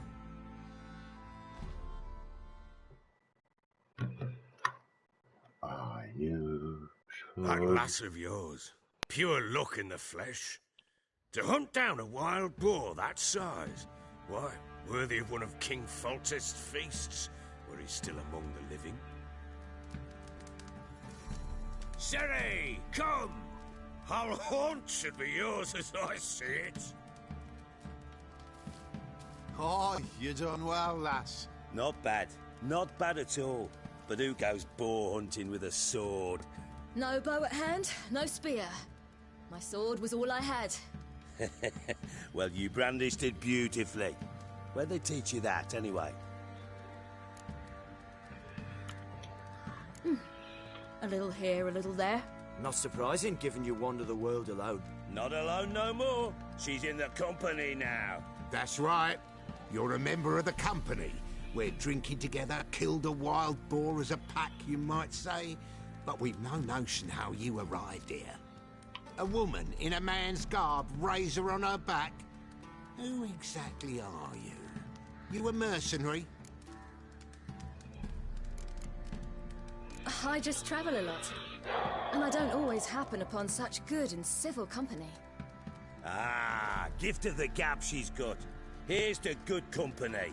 That lass of yours, pure luck in the flesh. To hunt down a wild boar that size, why, worthy of one of King Foltest's feasts, where he's still among the living. Ciri, come! Our haunt should be yours as I see it. Oh, you done well, lass. Not bad. Not bad at all. But who goes boar hunting with a sword? No bow at hand, no spear. My sword was all I had. Well, you brandished it beautifully. Where'd they teach you that, anyway? A little here, a little there. Not surprising, given you wander the world alone. Not alone no more. She's in the company now. That's right. You're a member of the company. We're drinking together, killed a wild boar as a pack, you might say. But we've no notion how you arrived here. A woman in a man's garb, razor on her back. Who exactly are you? You a mercenary? I just travel a lot. And I don't always happen upon such good and civil company. Ah, gift of the gab she's got. Here's to good company.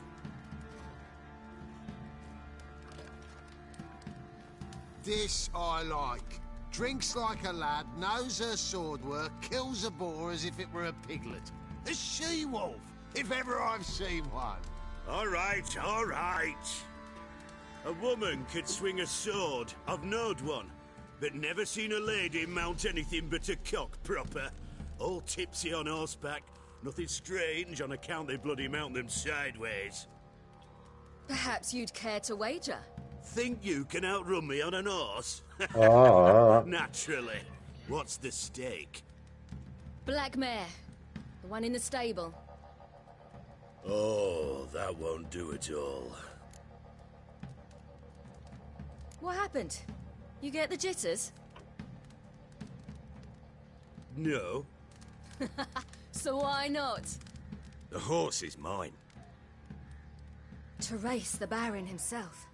This I like. Drinks like a lad, knows her sword work, kills a boar as if it were a piglet. A she-wolf, if ever I've seen one. All right, all right. A woman could swing a sword. I've knowed one. But never seen a lady mount anything but a cock proper. All tipsy on horseback. Nothing strange on account they bloody mount them sideways. Perhaps you'd care to wager? Think you can outrun me on an horse? Naturally. What's the stake? Black mare. The one in the stable. Oh, that won't do it all. What happened? You get the jitters? No. So why not? The horse is mine. To race the Baron himself.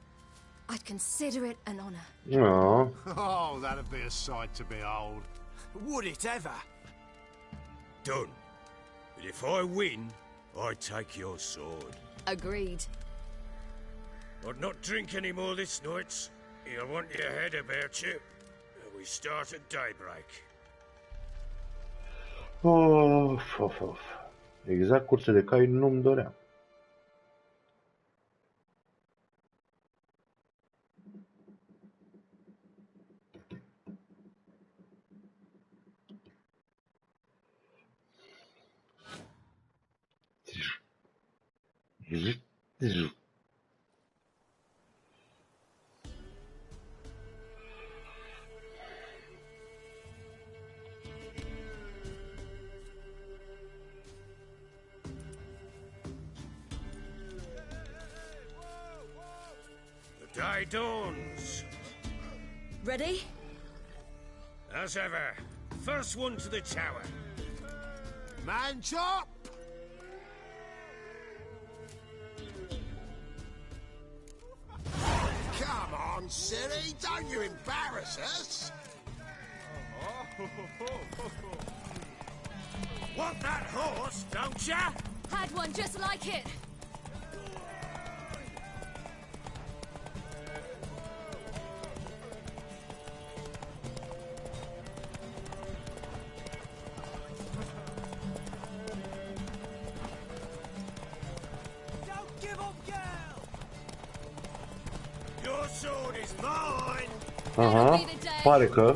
I'd consider it an honor. No. Oh, that'd be a sight to behold. Would it ever? Done. But if I win, I take your sword. Agreed. I'd not drink any more this night. You'll want your head about you. We start at daybreak. Of. Exact curse de cai nu-mi doream. The day dawns. Ready? As ever. First one to the tower. Man chop! Come on, Ciri, don't you embarrass us! Want that horse, don't ya? Had one just like it. Don't give up, girl! Your sword is mine! Aha, pare că...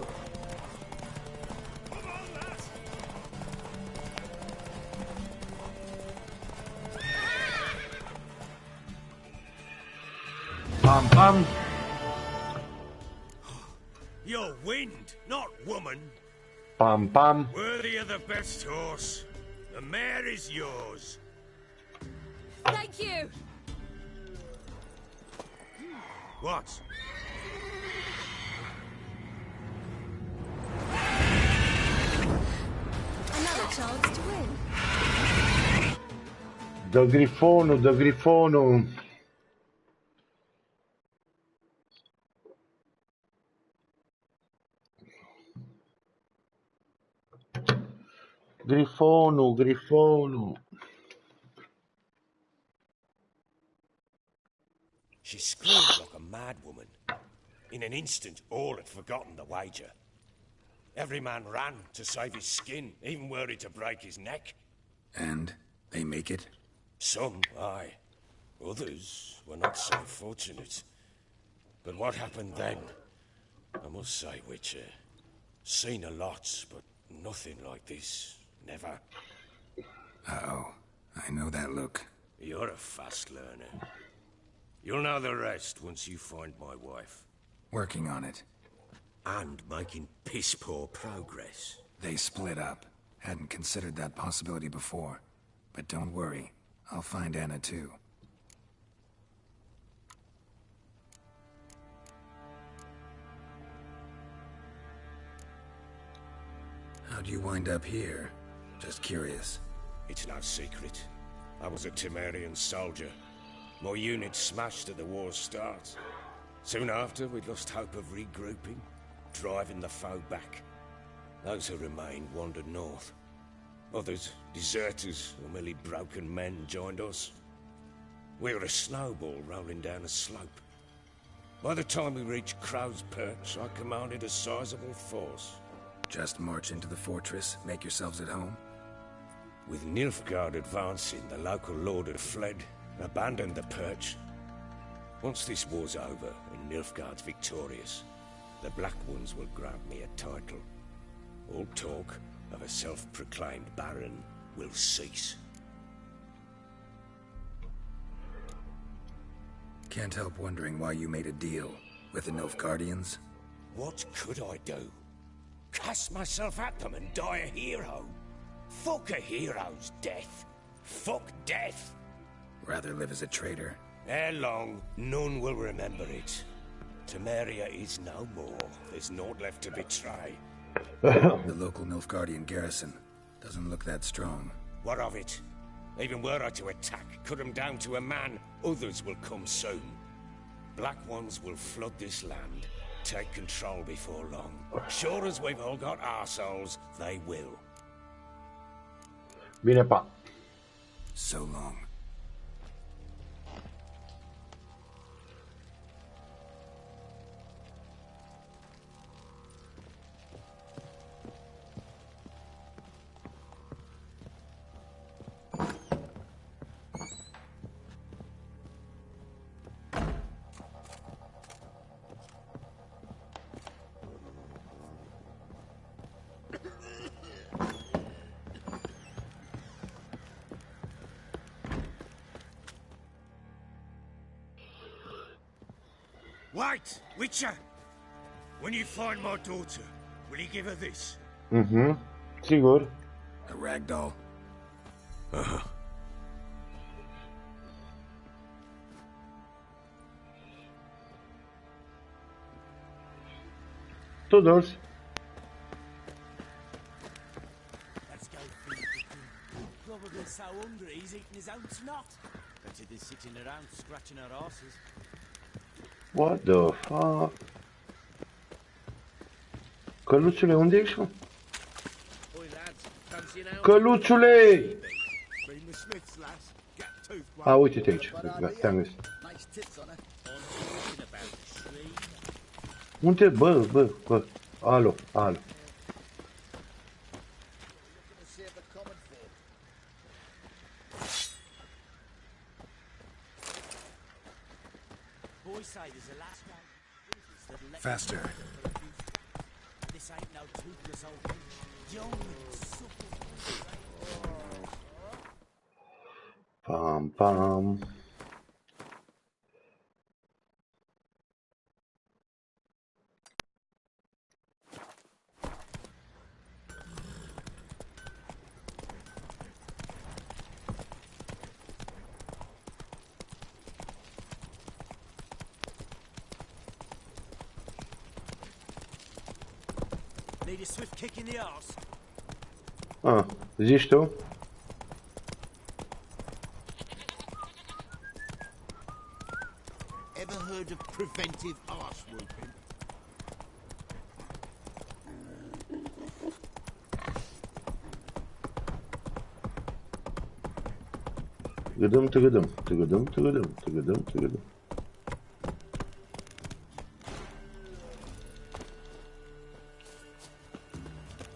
Pam, pam. You're wind, not woman. Pam, pam. Worthy of the best horse. The mare is yours. Thank you. What? Another chance to win. Dă grifonul, dă grifonul. Grifonul. She screamed like a mad woman. In an instant, all had forgotten the wager. Every man ran to save his skin, even were he to break his neck. And they make it? Some, aye. Others were not so fortunate. But what happened then? I must say, Witcher, seen a lot, but nothing like this. Never. Uh-oh. I know that look. You're a fast learner. You'll know the rest once you find my wife. Working on it. And making piss-poor progress. They split up. Hadn't considered that possibility before. But don't worry. I'll find Anna too. How'd you wind up here? Just curious. It's no secret. I was a Temerian soldier. My unit smashed at the war's start. Soon after, we lost hope of regrouping, driving the foe back. Those who remained wandered north. Others, deserters or merely broken men, joined us. We were a snowball rolling down a slope. By the time we reached Crow's Perch, I commanded a sizable force. Just march into the fortress, make yourselves at home? With Nilfgaard advancing, the local lord had fled, abandoned the Perch. Once this war's over and Nilfgaard's victorious, the Black Ones will grant me a title. All talk of a self-proclaimed Baron will cease. Can't help wondering why you made a deal with the Nilfgaardians. What could I do? Cast myself at them and die a hero? Fuck a hero's death. Fuck death. Rather live as a traitor. Ere long, none will remember it. Temeria is no more. There's naught left to betray. The local Nilfgaardian garrison doesn't look that strong. What of it? Even were I to attack, cut them down to a man, others will come soon. Black Ones will flood this land, take control before long. Sure as we've all got arseholes, they will. Bine, pa. So long. Wait, Witcher! When you find my daughter, will you give her this? Sigur. A ragdoll. Todos. Let's go feed the king. Probably so hungry he's eating his own snot. Better than sitting around scratching our asses. What the fuck? Căluțule, unde ești, mă? Căluțule! A, uite-te aici. Te-am găsit. Unde? Bă. Alo. Faster. This ain't no toothless old thing. Young, Pam. Need a swift kick in the arse. Zici tu? Ever heard of preventive arse whooping? Tăgădăm.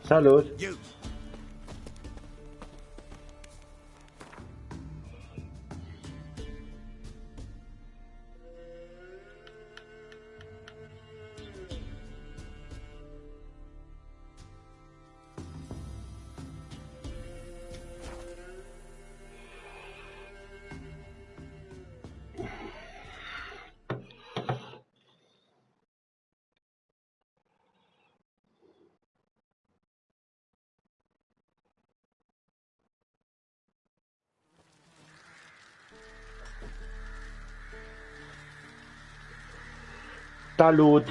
Salut! You. Salut!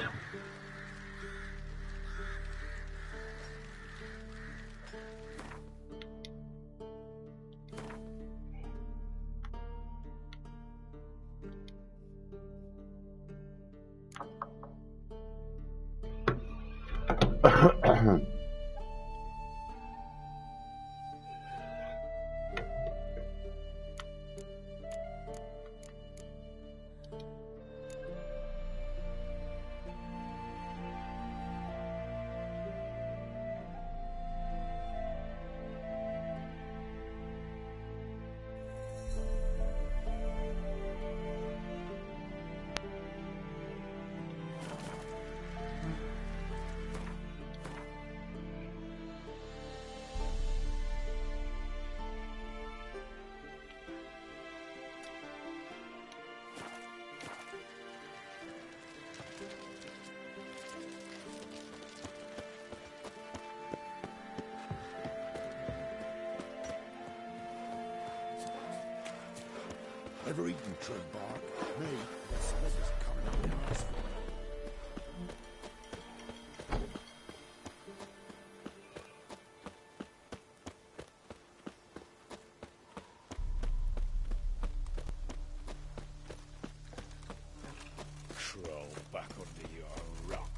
ever eaten tree bark? Me, the splitters coming up the arse for it. Crawl back under your rock.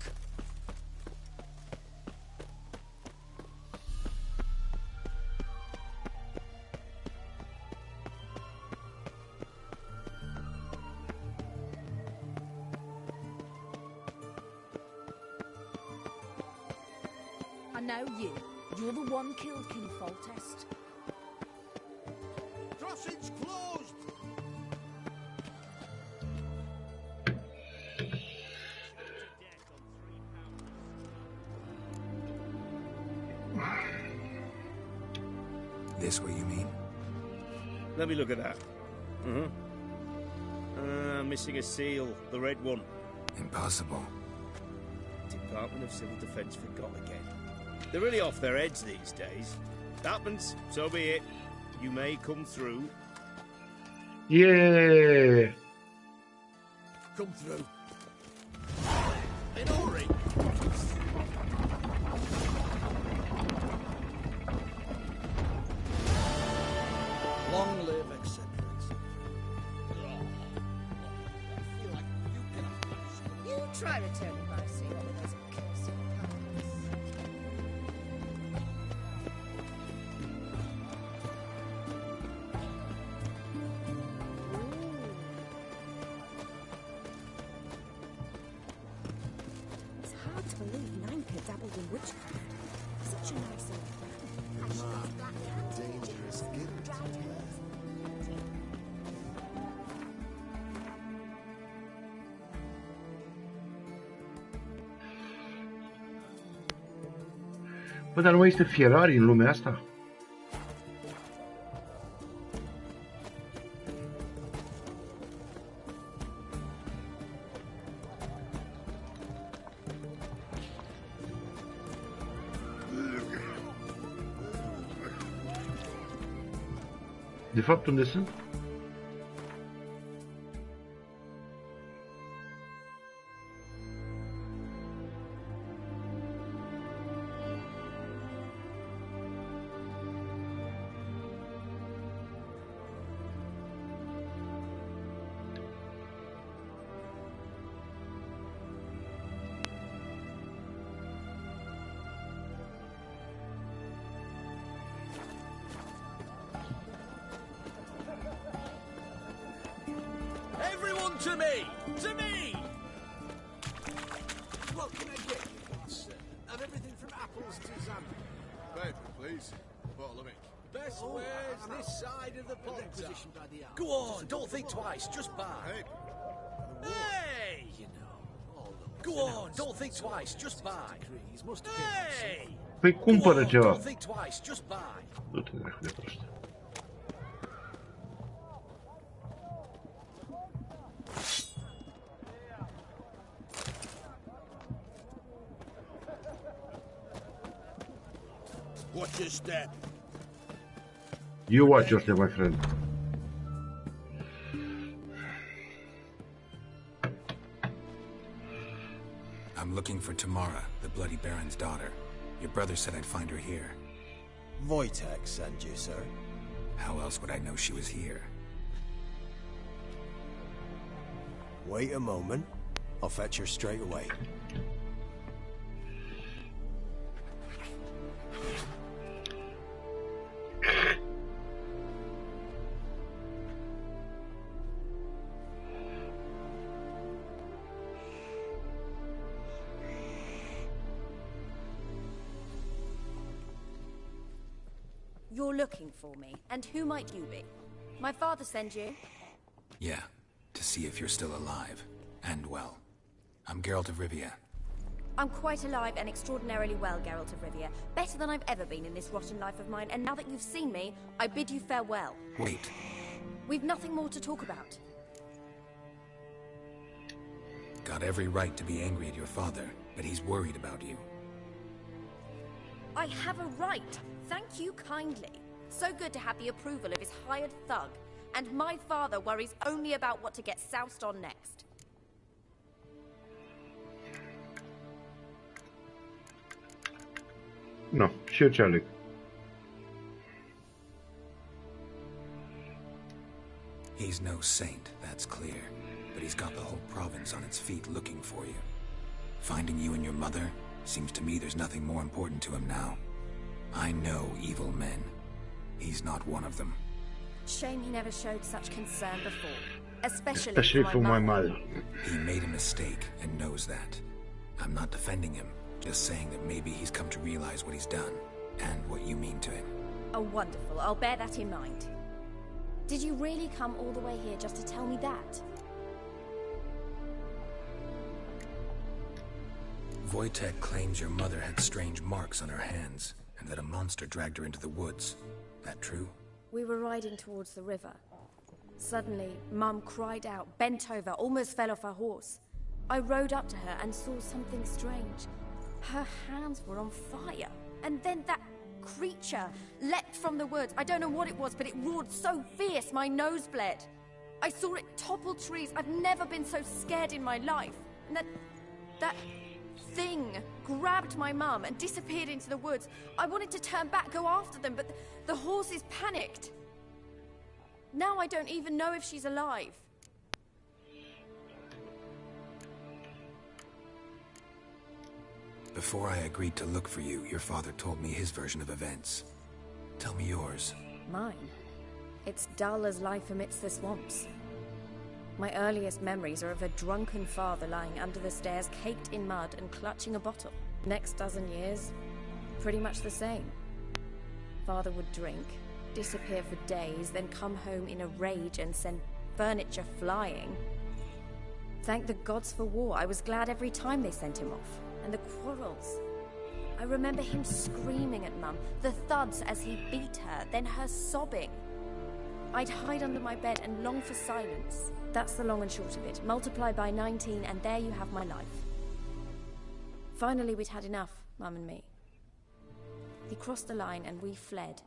I know you. You're the one killed King Foltest. Crossing's closed! This what you mean? Let me look at that. Missing a seal, the red one. Impossible. Department of Civil Defence forgot again. They're really off their heads these days. Happens, so be it. You may come through. Yeah. Come through. In a hurry. Long live eccentrics. You try returning mercy over those accursed puppets. It's hard to believe Nanka dabbled in witchcraft. Such a nice old friend. Dangerous gift. Bă, dar nu mai este Ferrari în lumea asta? De fapt, unde sunt? Everyone to me! To me! What can I get you, good sir? Have everything from apples to zammy. Paper, please. A bottle of ink. Best wares this side of the pond. Go on, don't think twice, just buy. Hey! You know, Go on, don't think twice, just buy. Hey! Păi cumpără ceva. Don't think twice, just buy. Du-te dracu de prost. Watch your step. You watch your step, my friend. I'm looking for Tamara, the Bloody Baron's daughter. Your brother said I'd find her here. Wojtek sent you, sir. How else would I know she was here? Wait a moment. I'll fetch her straight away. You're looking for me, and who might you be? My father sent you? Yeah, to see if you're still alive. And well. I'm Geralt of Rivia. I'm quite alive and extraordinarily well, Geralt of Rivia. Better than I've ever been in this rotten life of mine, and now that you've seen me, I bid you farewell. Wait. We've nothing more to talk about. Got every right to be angry at your father, but he's worried about you. I have a right. Thank you kindly. So good to have the approval of his hired thug. And my father worries only about what to get soused on next. No, și eu ce aleg? He's no saint, that's clear. But he's got the whole province on its feet looking for you. Finding you and your mother, seems to me there's nothing more important to him now. I know evil men. He's not one of them. Shame he never showed such concern before. Especially for my mother. He made a mistake and knows that. I'm not defending him, just saying that maybe he's come to realize what he's done and what you mean to him. Oh, wonderful. I'll bear that in mind. Did you really come all the way here just to tell me that? Wojtek claims your mother had strange marks on her hands, and that a monster dragged her into the woods. That true? We were riding towards the river. Suddenly, Mum cried out, bent over, almost fell off her horse. I rode up to her and saw something strange. Her hands were on fire. And then that creature leapt from the woods. I don't know what it was, but it roared so fierce my nose bled. I saw it topple trees. I've never been so scared in my life. And that thing grabbed my mum and disappeared into the woods. I wanted to turn back, go after them, but the horses panicked. Now I don't even know if she's alive. Before I agreed to look for you, your father told me his version of events. Tell me yours. Mine? It's dull as life amidst the swamps. My earliest memories are of a drunken father lying under the stairs, caked in mud and clutching a bottle. Next dozen years, pretty much the same. Father would drink, disappear for days, then come home in a rage and send furniture flying. Thank the gods for war. I was glad every time they sent him off. And the quarrels. I remember him screaming at Mum, the thuds as he beat her, then her sobbing. I'd hide under my bed and long for silence. That's the long and short of it. Multiply by 19 and there you have my life. Finally we'd had enough, Mum and me. He crossed the line and we fled.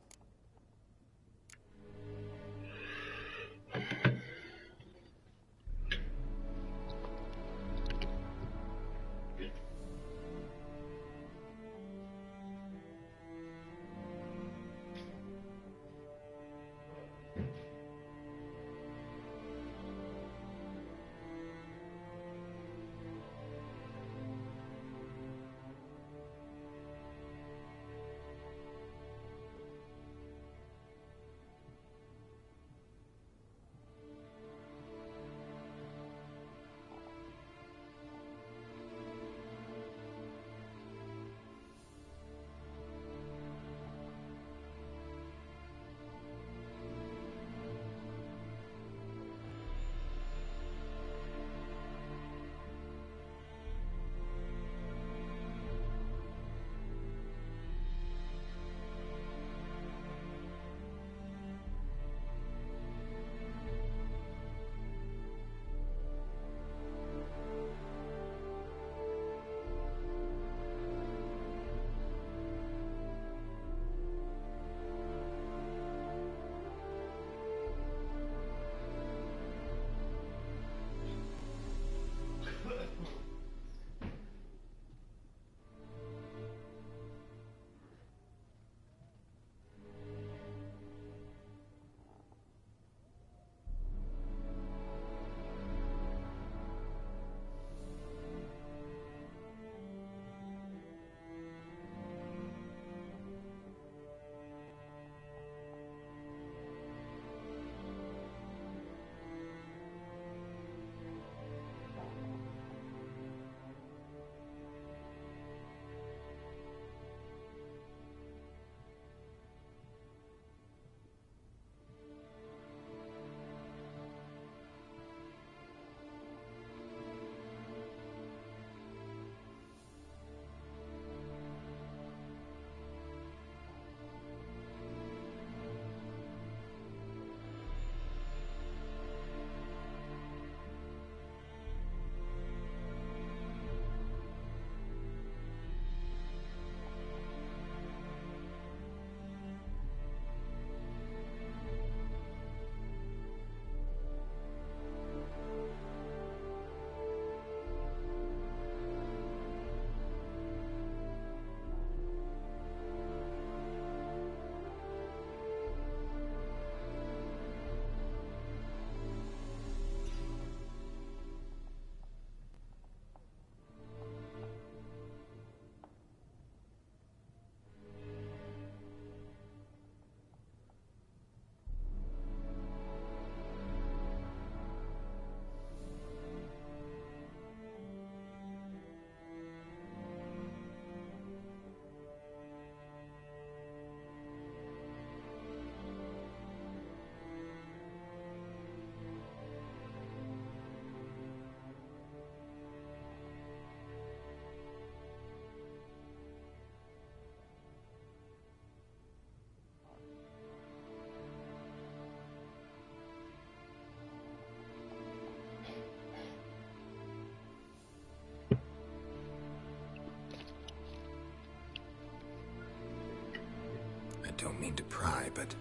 don't mean to pry, but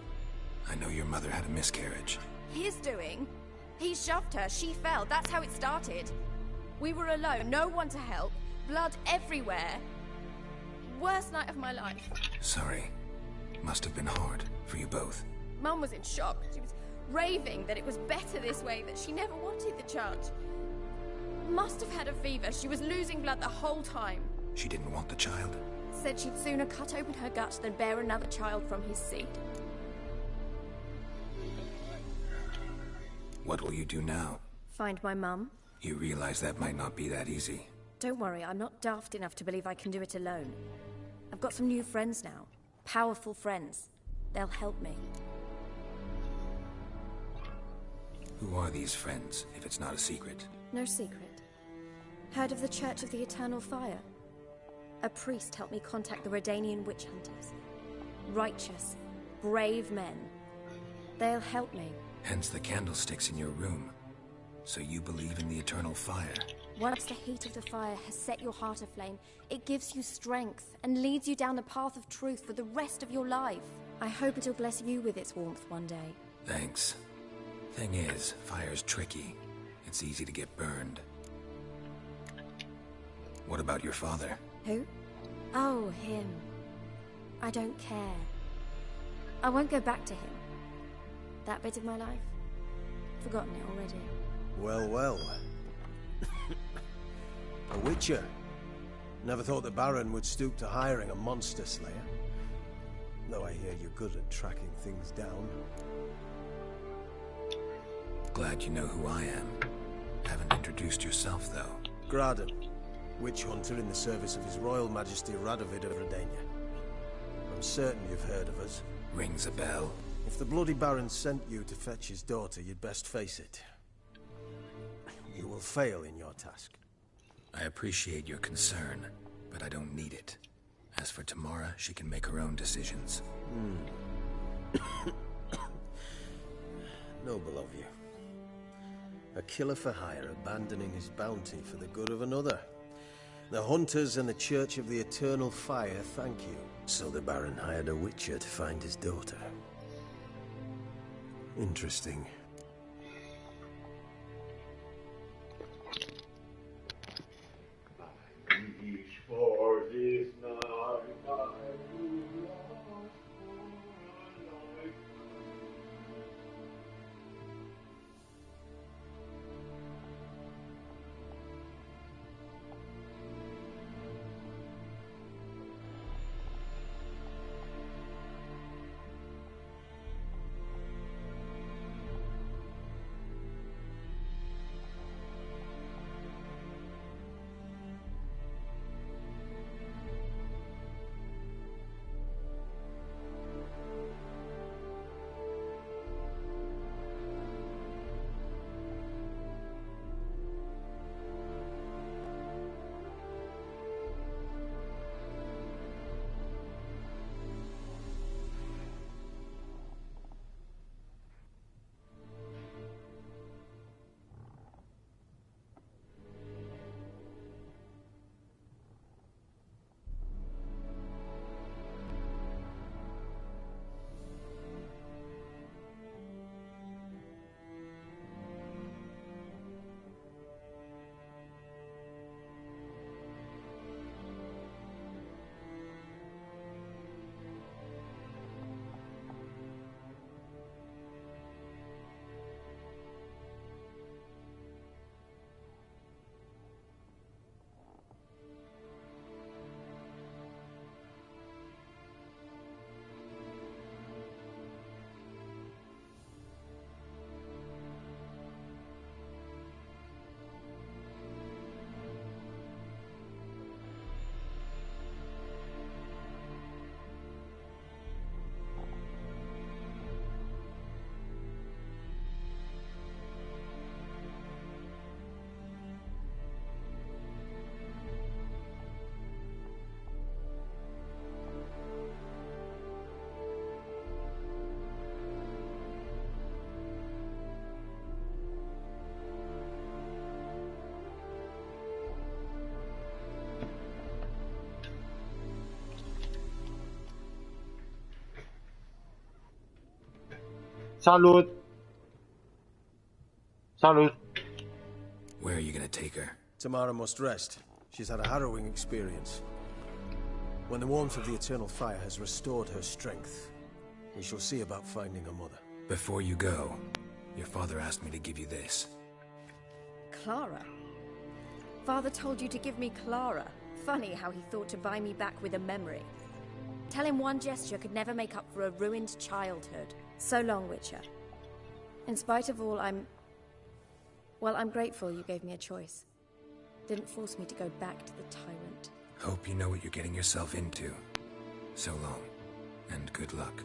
I know your mother had a miscarriage. His doing? He shoved her, she fell, that's how it started. We were alone, no one to help, blood everywhere. Worst night of my life. Sorry. Must have been hard for you both. Mum was in shock. She was raving that it was better this way, that she never wanted the child. Must have had a fever. She was losing blood the whole time. She didn't want the child? Said she'd sooner cut open her gut than bear another child from his seed. What will you do now? Find my mum. You realize that might not be that easy. Don't worry, I'm not daft enough to believe I can do it alone. I've got some new friends now. Powerful friends. They'll help me. Who are these friends, if it's not a secret? No secret. Heard of the Church of the Eternal Fire? A priest helped me contact the Redanian witch hunters. Righteous, brave men. They'll help me. Hence the candlesticks in your room. So you believe in the eternal fire? Once the heat of the fire has set your heart aflame, it gives you strength and leads you down the path of truth for the rest of your life. I hope it'll bless you with its warmth one day. Thanks. Thing is, fire's tricky. It's easy to get burned. What about your father? Who? Oh, him. I don't care. I won't go back to him. That bit of my life? Forgotten it already. Well, well. A witcher. Never thought the Baron would stoop to hiring a monster slayer. Though I hear you're good at tracking things down. Glad you know who I am. Haven't introduced yourself, though. Graden, witch hunter in the service of His Royal Majesty Radovid of Redania. I'm certain you've heard of us. Rings a bell. If the Bloody Baron sent you to fetch his daughter, you'd best face it. You will fail in your task. I appreciate your concern, but I don't need it. As for Tamara, she can make her own decisions. Noble of you. A killer for hire abandoning his bounty for the good of another. The hunters and the Church of the Eternal Fire thank you. So the Baron hired a witcher to find his daughter. Interesting. For this night, Salut! Salut! Where are you gonna take her? Tamara must rest. She's had a harrowing experience. When the warmth of the eternal fire has restored her strength, we shall see about finding her mother. Before you go, your father asked me to give you this. Clara? Father told you to give me Clara. Funny how he thought to buy me back with a memory. Tell him one gesture could never make up for a ruined childhood. So long, Witcher. In spite of all, I'm grateful you gave me a choice. Didn't force me to go back to the tyrant. Hope you know what you're getting yourself into. So long, and good luck.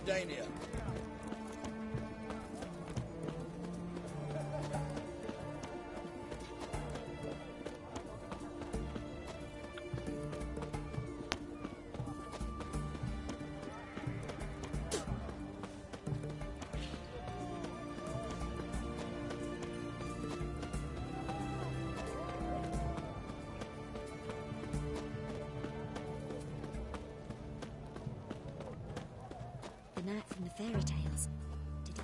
Dania. The knight from the fairy tales. Did he?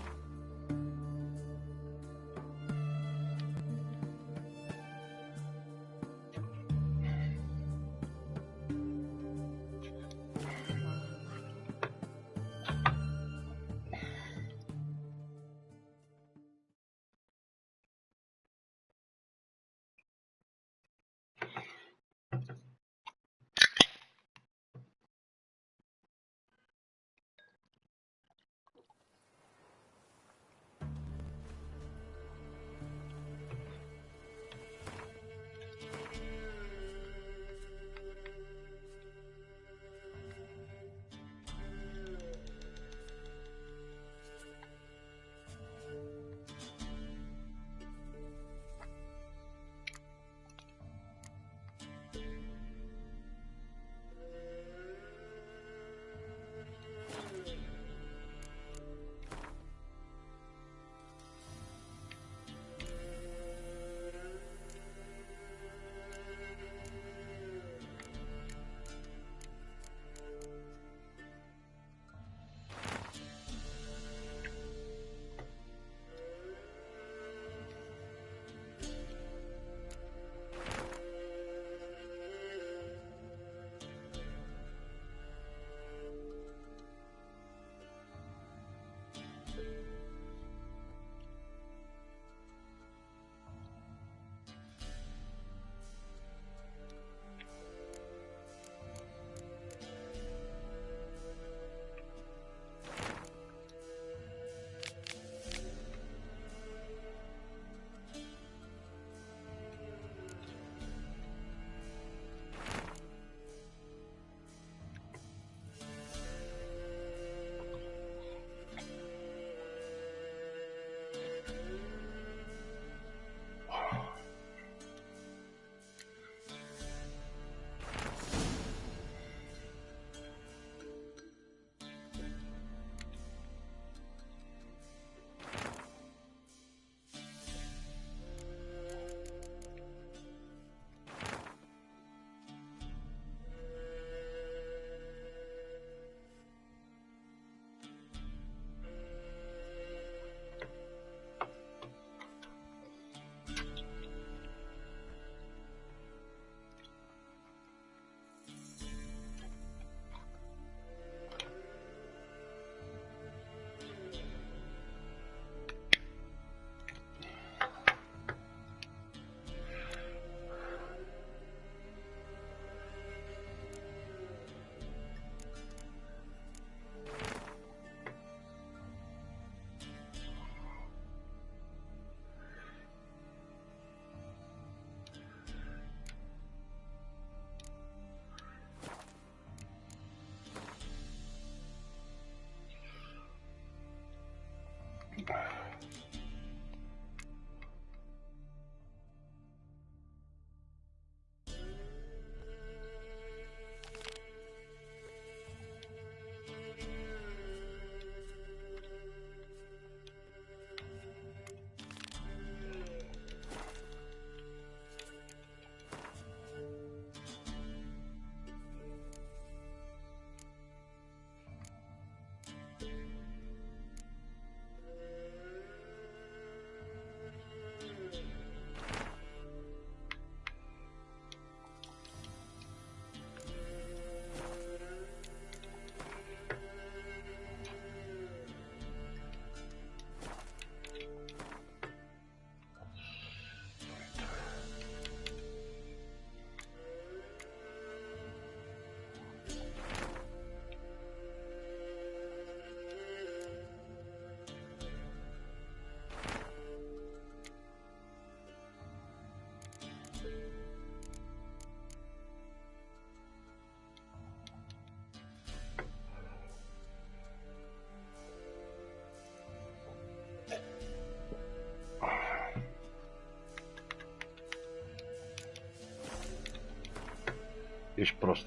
Ești prost.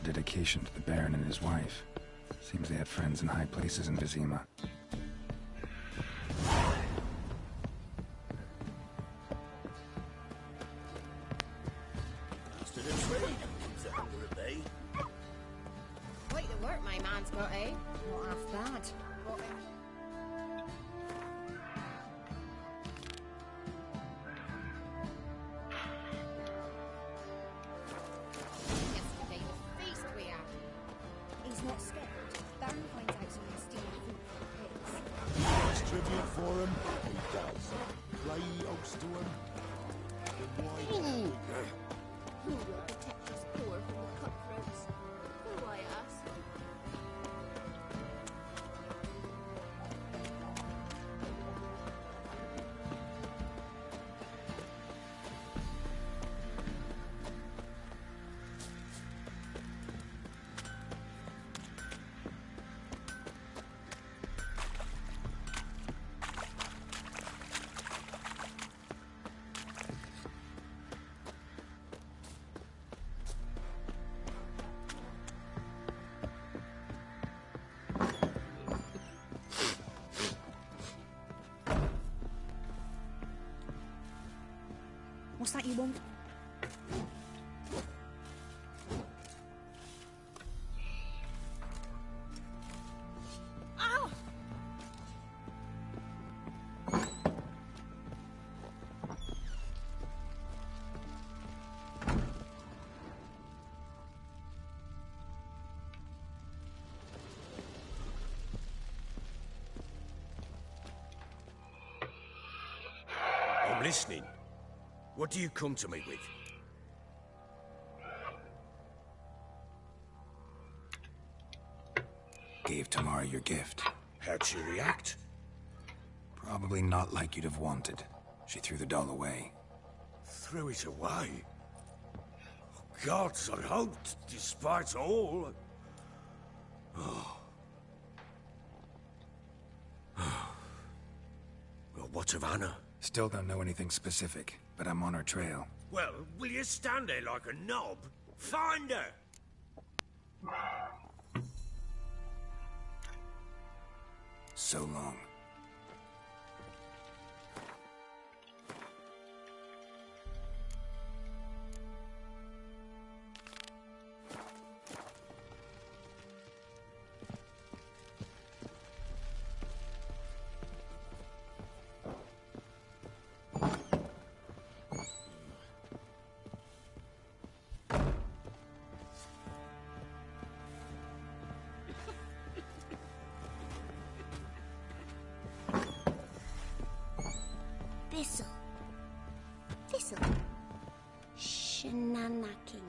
Dedication to the Baron and his wife. Seems they had friends in high places in Vizima. Quite the work my man's got, eh? Not half bad. Yesterday, the feast we had. He's not scared. Baron finds out someone's stealing food from the pigs. Wants tribute for him? He does. Play host to him? Then why don't Who will protect us poor from the cutthroats? Who, I ask? What's that you want? Ow! I'm listening. What do you come to me with? Gave Tamara your gift. How'd she react? Probably not like you'd have wanted. She threw the doll away. Threw it away? Oh, gods, I hoped, despite all. Oh. Well, what of Anna? Still don't know anything specific, but I'm on her trail. Well, will you stand there like a knob? Find her! So long. Thistle. Shenanaking.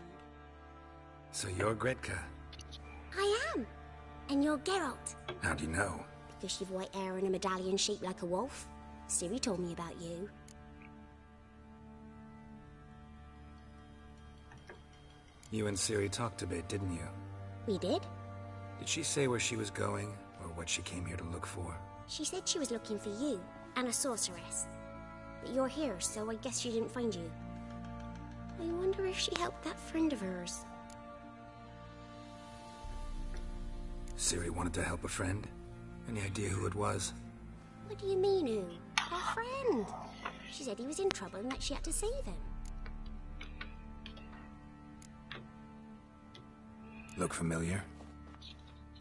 So you're Gretka? I am. And you're Geralt. How do you know? Because you've white hair and a medallion shaped like a wolf. Ciri told me about you. You and Ciri talked a bit, didn't you? We did. Did she say where she was going, or what she came here to look for? She said she was looking for you, and a sorceress. But you're here, so I guess she didn't find you. I wonder if she helped that friend of hers. Ciri wanted to help a friend? Any idea who it was? What do you mean, who? Her friend. She said he was in trouble and that she had to save him. Look familiar?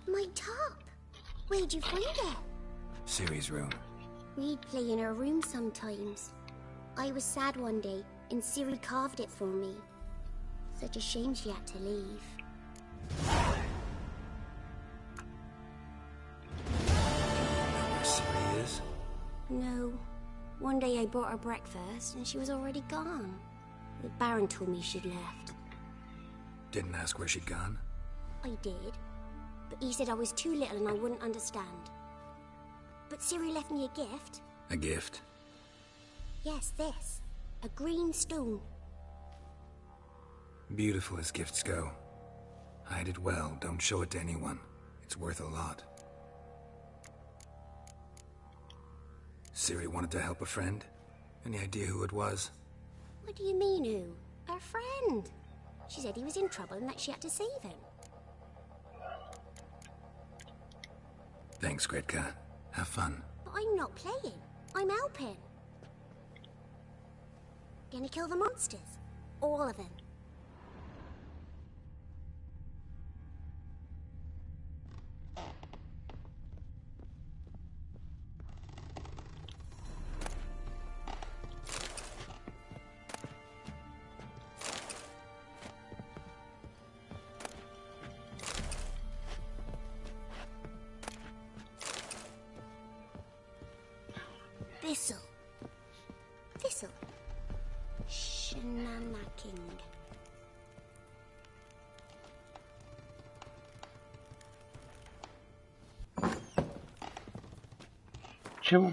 My top. Where'd you find it? Ciri's room. We'd play in her room sometimes. I was sad one day, and Ciri carved it for me. Such a shame she had to leave. Where Ciri is? No. One day I bought her breakfast, and she was already gone. The Baron told me she'd left. Didn't ask where she'd gone? I did. But he said I was too little and I wouldn't understand. But Ciri left me a gift. A gift? Yes, this. A green stone. Beautiful as gifts go. Hide it well, don't show it to anyone. It's worth a lot. Ciri wanted to help a friend. Any idea who it was? What do you mean, who? Her friend. She said he was in trouble and that she had to save him. Thanks, Gretka. Have fun. But I'm not playing. I'm helping. Gonna kill the monsters. All of them. Thistle. Thistle. Shenana King. Ce mă?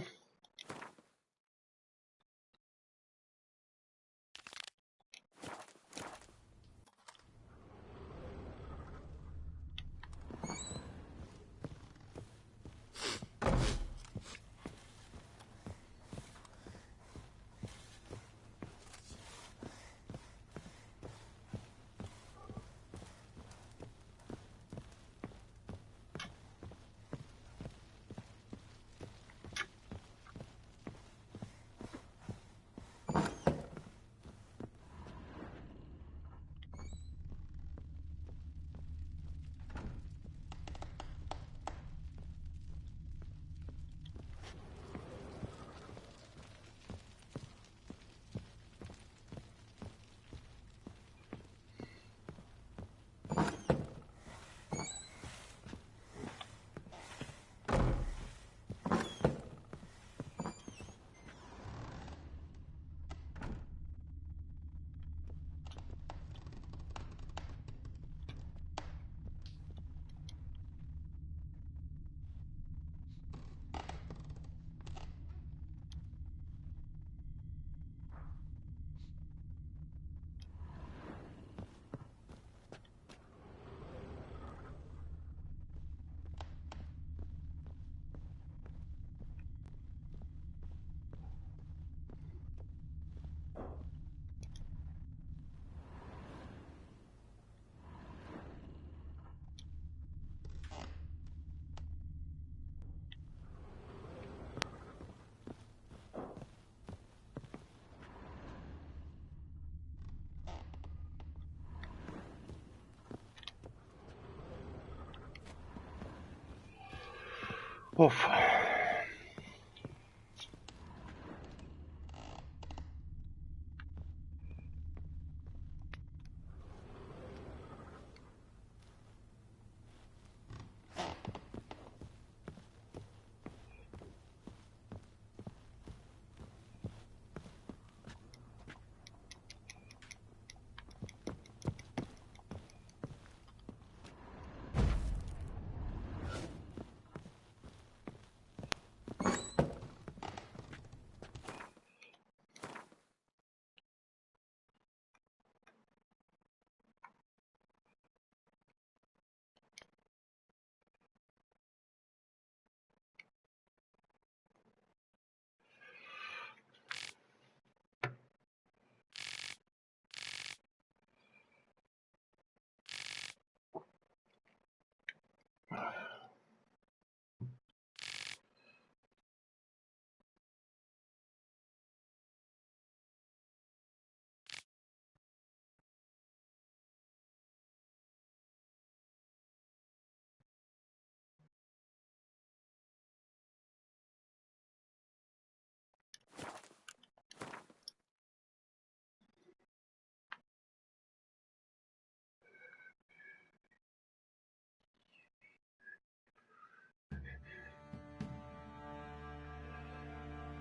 Of.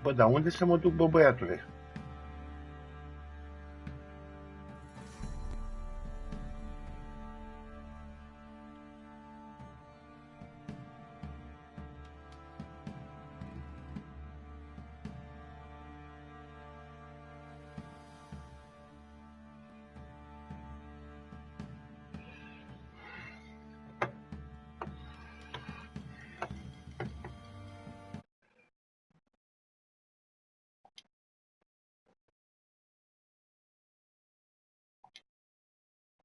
Bă, dar unde să mă duc, bă, băiatule?